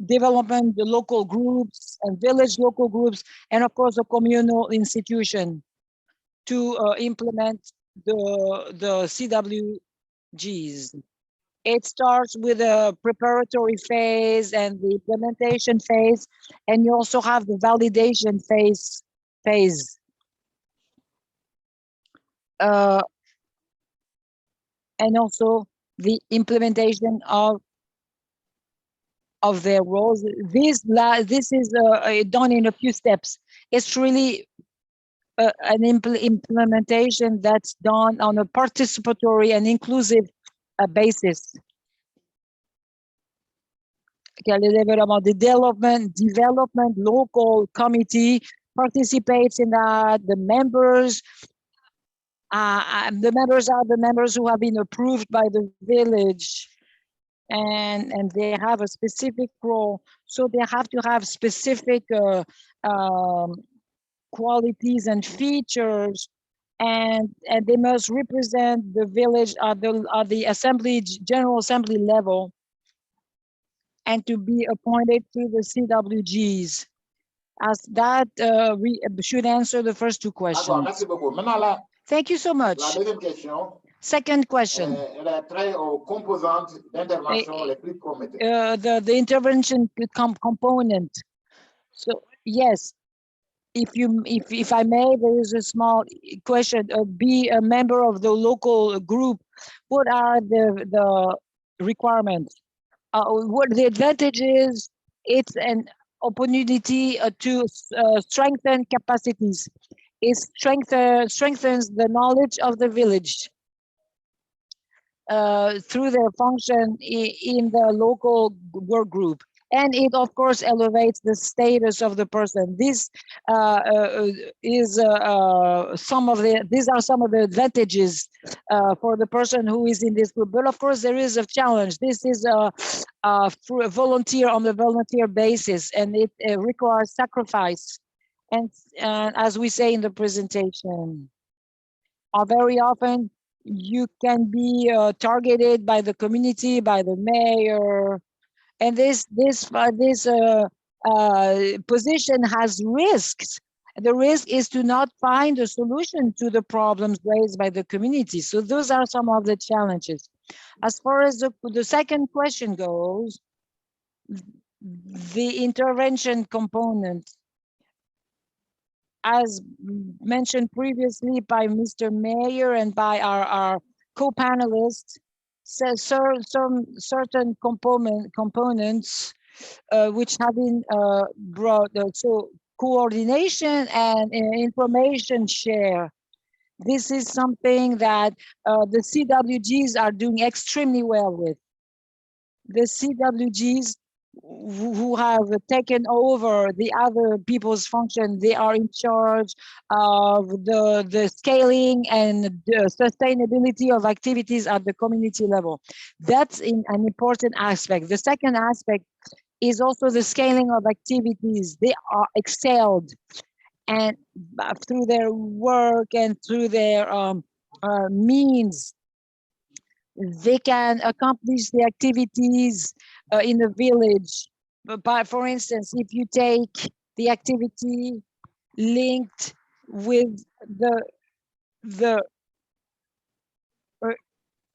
development, the local groups and village local groups, and of course, a communal institution to implement the CWGs. It starts with a preparatory phase and the implementation phase, and you also have the validation phase. And also the implementation of their roles. This is done in a few steps. It's really an implementation that's done on a participatory and inclusive basis. The development local committee participates in that. The members are the members who have been approved by the village, and they have a specific role. So they have to have specific qualities and features, and they must represent the village at the General Assembly level, and to be appointed to the CWGs. As that we should answer the first two questions. Thank you so much. La deuxième question. Second question. Elle a trait aux composantes d'intervention les plus prometteuses. The intervention component. So yes, if I may, there is a small question. Be a member of the local group. What are the requirements? What the advantages? It's an opportunity to strengthen capacities. It strengthens the knowledge of the village through their function in the local work group. And it, of course, elevates the status of the person. This these are some of the advantages for the person who is in this group. But of course, there is a challenge. This is for a volunteer on a volunteer basis, and it requires sacrifice. And as we say in the presentation, very often you can be targeted by the community, by the mayor. And this position has risks. The risk is to not find a solution to the problems raised by the community. So those are some of the challenges. As far as the second question goes, the intervention component, as mentioned previously by Mr. Mayor and by our co-panelists, so some certain components which have been brought, so coordination and information share. This is something that the CWGs are doing extremely well with. The CWGs who have taken over the other people's function, they are in charge of the scaling and the sustainability of activities at the community level. That's an important aspect. The second aspect is also the scaling of activities. They are excelled, and through their work and through their means, they can accomplish the activities in the village. But for instance, if you take the activity linked with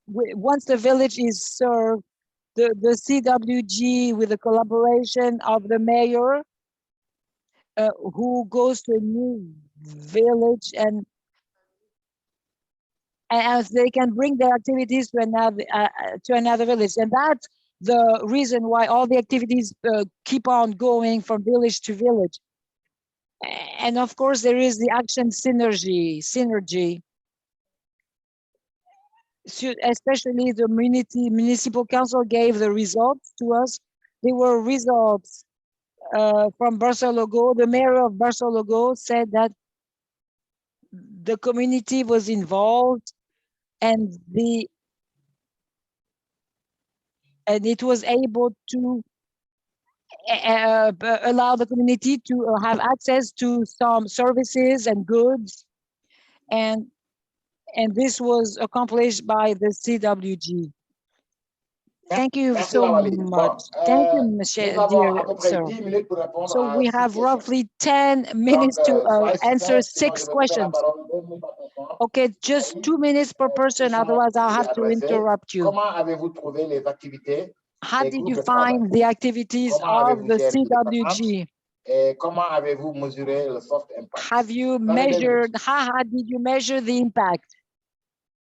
once the village is served, the CWG, with the collaboration of the mayor, who goes to a new village, and as they can bring their activities to another village. And that's the reason why all the activities keep on going from village to village. And of course, there is the action synergy, especially the municipal council gave the results to us. They were results from Barsalogho. The mayor of Barsalogho said that the community was involved, and it was able to allow the community to have access to some services and goods, and this was accomplished by the CWG. Thank you so much. Thank you, Monsieur, dear sir. So we have roughly 10 minutes to answer 6 questions. Okay, just 2 minutes per person, otherwise I'll have to interrupt you. How did you find the activities of the CWG? Have you measured, how did you measure the impact?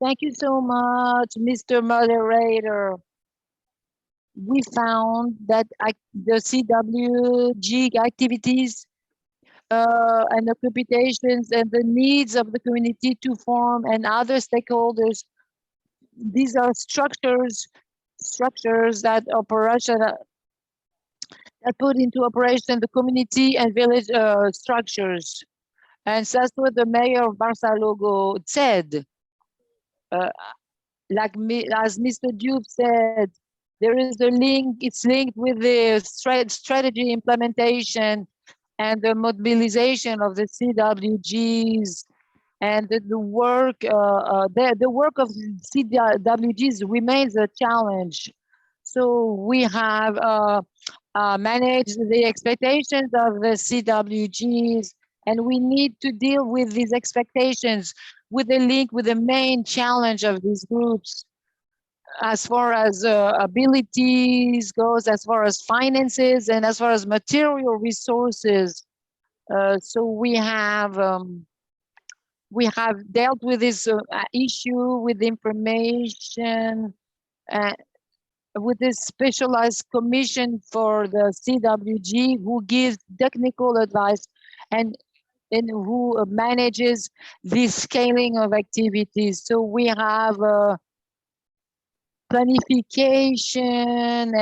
Thank you so much, Mr. Moderator. We found that the CWG activities and occupations and the needs of the community to form and other stakeholders, these are structures that that put into operation the community and village structures. And that's what the mayor of Barsalogho said. As Mr. Diouf said, there is a link, it's linked with the strategy implementation and the mobilization of the CWGs, and the work of CWGs remains a challenge. So we have managed the expectations of the CWGs, and we need to deal with these expectations with a link with the main challenge of these groups, as far as abilities goes, as far as finances, and as far as material resources. So we have dealt with this issue with information, with this specialized commission for the CWG, who gives technical advice and who manages the scaling of activities. So we have planification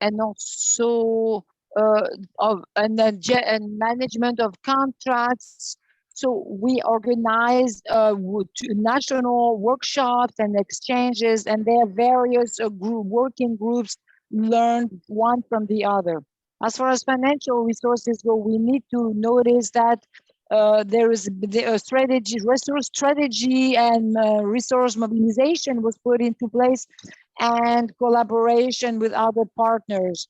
and also and management of contracts. So we organized national workshops and exchanges, and there are various working groups learned one from the other. As far as financial resources go, we need to notice that there is a strategy, resource strategy, and resource mobilization was put into place, and collaboration with other partners,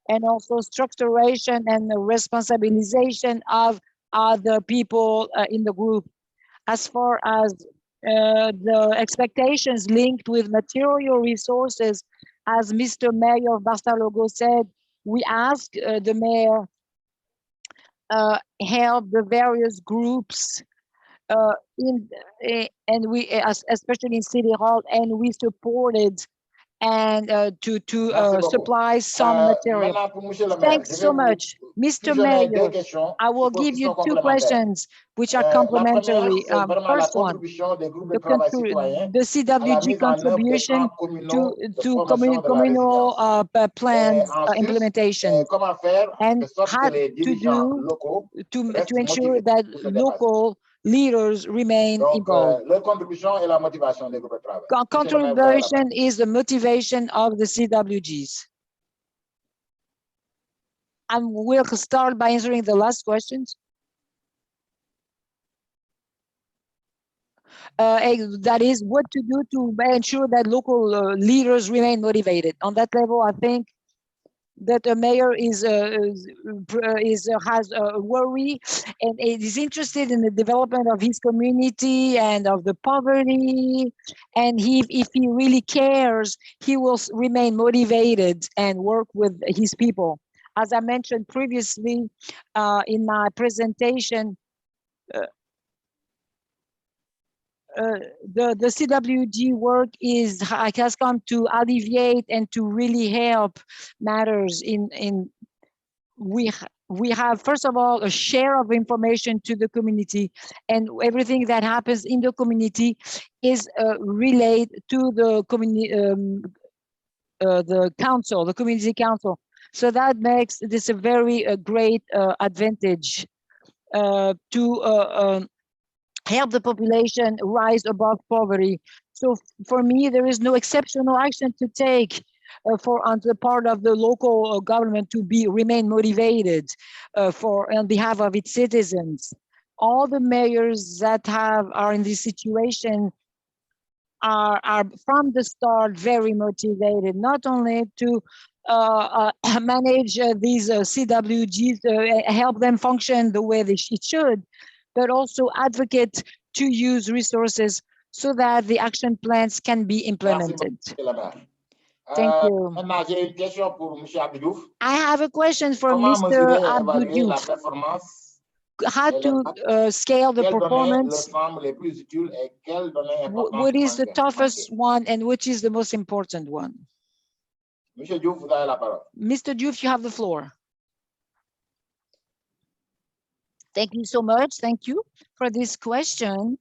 and also structuration and the responsabilization of other people in the group. As far as the expectations linked with material resources, as Mr. Mayor of Barsalogho said, we asked the mayor help the various groups and we especially in City Hall, and we supported and to supply some material. Thanks so much, Mr. Mayor. I will give you 2 questions which are complementary. First one, the CWG contribution to communal plans implementation, and how to do to ensure that local leaders remain involved. Contribution is the motivation of the CWGs. And we'll start by answering the last questions. That is what to do to ensure that local leaders remain motivated. On that level, I think that a mayor has a worry and is interested in the development of his community and of the poverty, and if he really cares, he will remain motivated and work with his people. As I mentioned previously in my presentation, the CWG work has come to alleviate and to really help matters in we have, first of all, a share of information to the community, and everything that happens in the community is relayed to the community, the council, the community council. So that makes this a very great advantage to help the population rise above poverty. So for me, there is no exceptional action to take on the part of the local government to remain motivated on behalf of its citizens. All the mayors that are in this situation are from the start very motivated, not only to manage these CWGs, help them function the way it should, but also advocate to use resources so that the action plans can be implemented. Thank you. I have a question for Mr. Abdou. How to scale the performance? What is the toughest one and which is the most important one? Mr. Diouf, you have the floor. Thank you so much. Thank you for this question.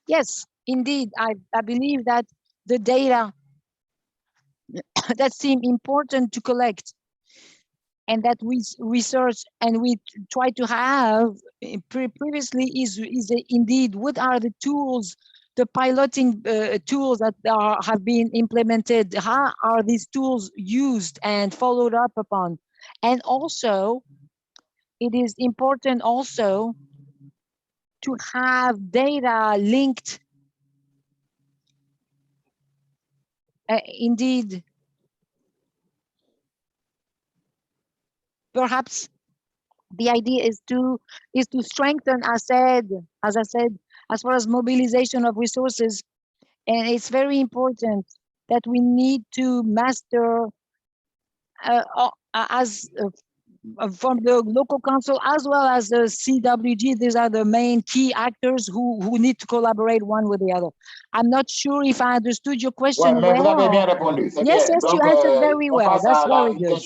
Yes, indeed, I believe that the data that seem important to collect and that we research and we try to have previously is indeed what are the tools, the piloting tools that have been implemented, how are these tools used and followed up upon. And also, it is important also to have data linked. Indeed, perhaps the idea is to strengthen, as I said, as far as mobilization of resources, and it's very important that we need to master from the local council as well as the CWG. These are the main key actors who need to collaborate one with the other. I'm not sure if I understood your question well. Yes, you answered very well. That's very good.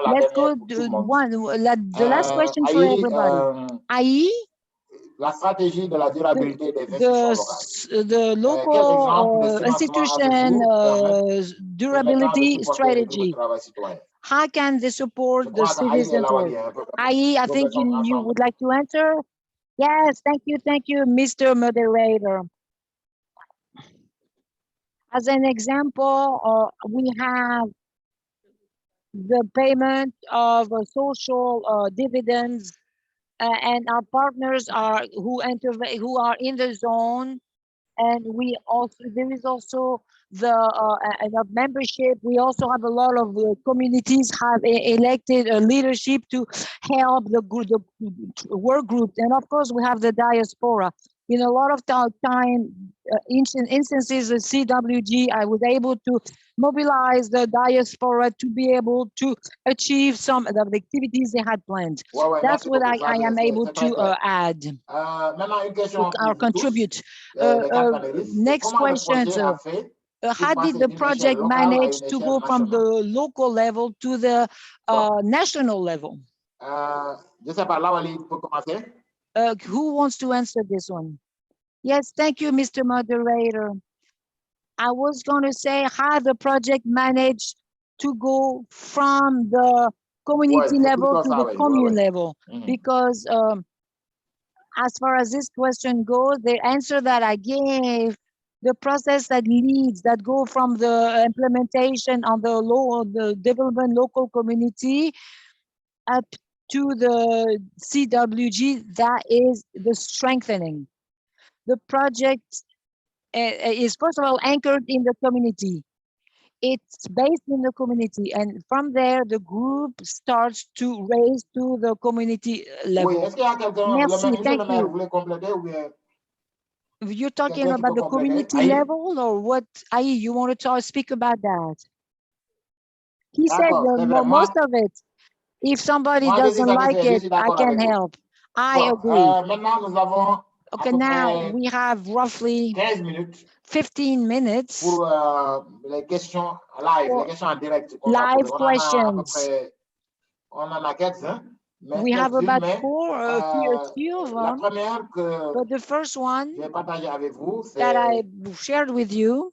Let's go to the last question for everybody. La stratégie de la durabilité des institutions. The local institution durability strategy. How can they support the citizens' work? I think you would like to answer? Yes, thank you, Mr. Moderator. As an example, we have the payment of social dividends, and our partners are who are in the zone, and there is also the membership. We also have a lot of communities have elected a leadership to help the work groups, and of course we have the diaspora. In a lot of time, instances of CWG, I was able to mobilize the diaspora to be able to achieve some of the activities they had planned. That's what I am able to add or contribute. Next question. How did the project manage to go from the local level to the national level? Who wants to answer this one? Yes, thank you, Mr. Moderator. I was going to say how the project managed to go from the community level to the commune level, because as far as this question goes, the answer that I gave, the process that go from the implementation on the development local community up to the CWG, that is the strengthening. The project is first of all anchored in the community. it's based in the community, and from there the group starts to raise to the community Oui, level. est-ce qu'il y a quelqu'un, Merci, monsieur thank le maire, you. vous voulez compléter ou bien You're talking quelqu'un qui about peut the compléter? community Aïe? level, or what? Aïe, you want to speak about that? He said D'accord, c'est vrai. Moi, most of it. If somebody moi, je doesn't suis like satisfait, je it, suis I d'accord can avec vous. help. I Bon, agree. maintenant, nous avons à Okay, peu now près we have roughly 15 minutes 15 minutes pour les questions live, for les questions en direct qu'on va live poser. On en a à peu questions. près, on en a quelques-uns, mais We have quelques-unes, about mais a few of la them, première que but the first one je vais partager avec vous, that I c'est shared with you,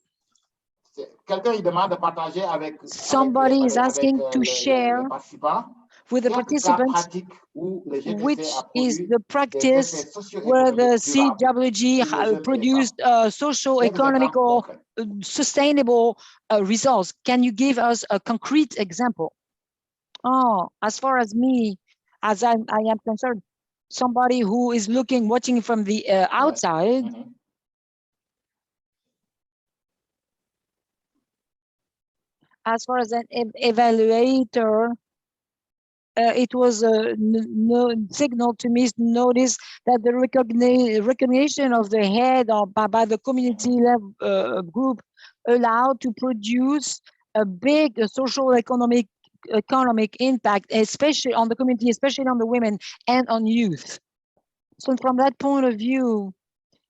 quelqu'un qui demande de partager avec somebody is asking to les share participants with the quelques cas participants pratiques où le GTC which a is produit the des practice effets where the socio-économiques durables CWG sur les jeunes et les produced femmes. social, Quelques exemples economical, concrets. sustainable results. Can you give us a concrete example? Oh, as far as me, as I am concerned, somebody who is watching from the outside, Mhm. as far as an evaluator, it was a signal to me to notice that the recognition of the head by the community level group allowed to produce a big social economic impact, especially on the community, especially on the women and on youth. So from that point of view,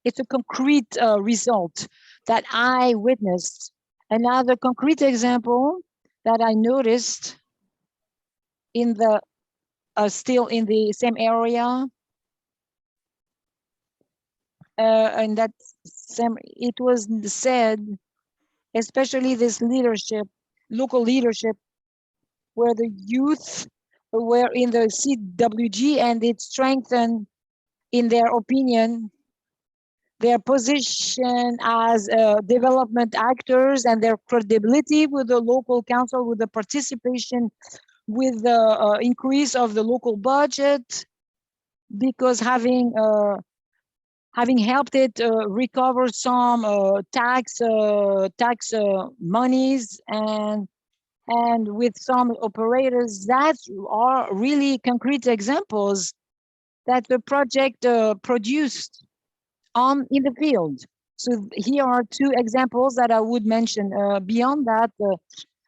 it's a concrete result that I witnessed. Another concrete example that I noticed in the still in the same area, and that it was said, especially this leadership, local leadership, where the youth were in the CWG, and it strengthened, in their opinion, their position as development actors and their credibility with the local council, with the participation, with the increase of the local budget, because having helped it recover some tax monies, and with some operators, that are really concrete examples that the project produced in the field. So here are two examples that I would mention. Beyond that,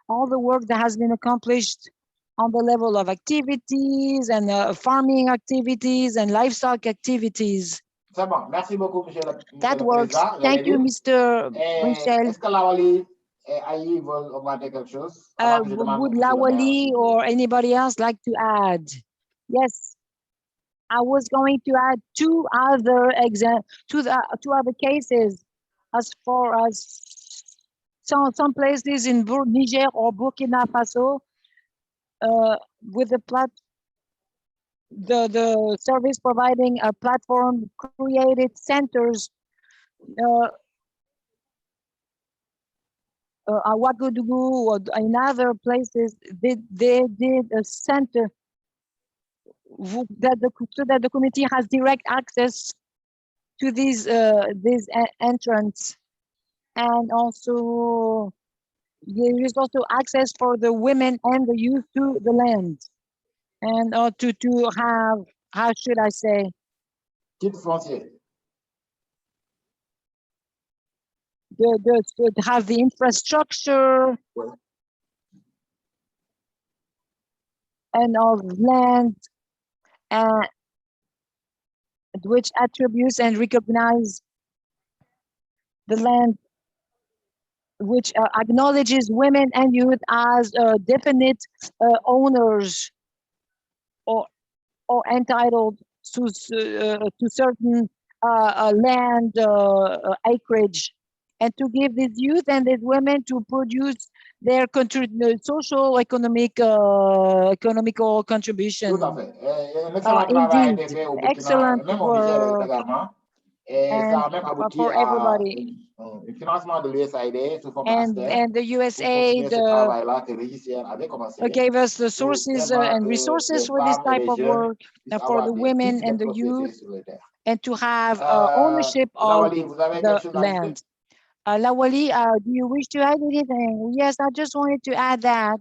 all the work that has been accomplished on the level of activities and farming activities and livestock activities. C'est bon. Merci beaucoup, monsieur le That works. Président. Thank you, Mr. Michel. Est-ce que Lawali et Aïe veulent augmenter quelque chose? Would Lawali or anybody else like to add? Yes, I was going to add two other cases, as far as some places in Niger or Burkina Faso, with the service providing a platform created centers. Ouagadougou or in other places, they did a center so that the community has direct access to these entrance, and also there is also access for the women and the youth to the land, and to have, how should I say, Titre foncier. to have the infrastructure and of land, which attributes and recognize the land, which acknowledges women and youth as definite owners or entitled to certain land acreage, and to give these youth and these women to produce their social economical contribution. Tout à fait. Un excellent travail a été fait au Burkina, Excellent même au Niger work, également. Et ça a même abouti for à everybody. un financement de l'USAID sous forme Aster. And the USAID ce travail-là que REGIS-ER avait commencé. Gave us the sources and resources for this type of work, and for the women and the youth, and to have ownership of the land. Lawali, do you wish to add anything? Yes, I just wanted to add that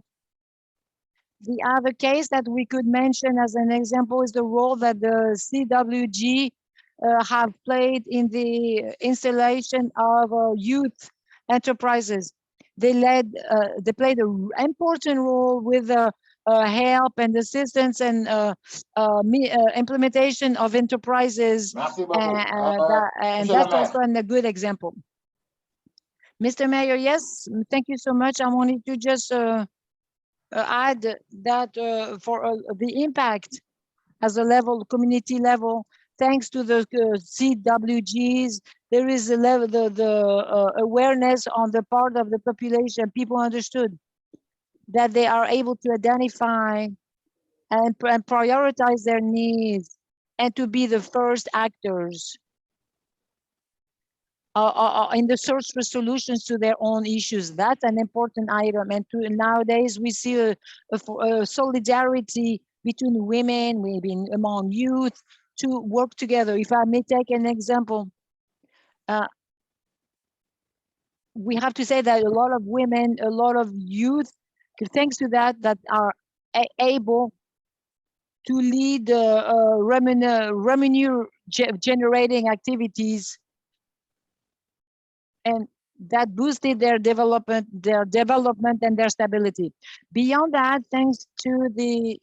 the other case that we could mention as an example is the role that the CWG have played in the installation of youth enterprises. They played an important role with help and assistance and implementation of enterprises. And that's also a good example. Mr. Mayor, yes, thank you so much. I wanted to just add that for the impact as a level, community level, thanks to the CWGs, there is a level, the awareness on the part of the population. People understood that they are able to identify and prioritize their needs and to be the first actors in the search for solutions to their own issues. That's an important item. And nowadays we see a solidarity between women, maybe among youth, to work together. If I may take an example, we have to say that a lot of women, a lot of youth, thanks to that are able to lead revenue generating activities, and that boosted their development and their stability. Beyond that, thanks to the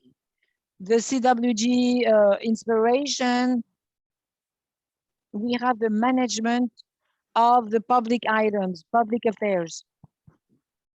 CWG inspiration, we have the management of the public items, public affairs.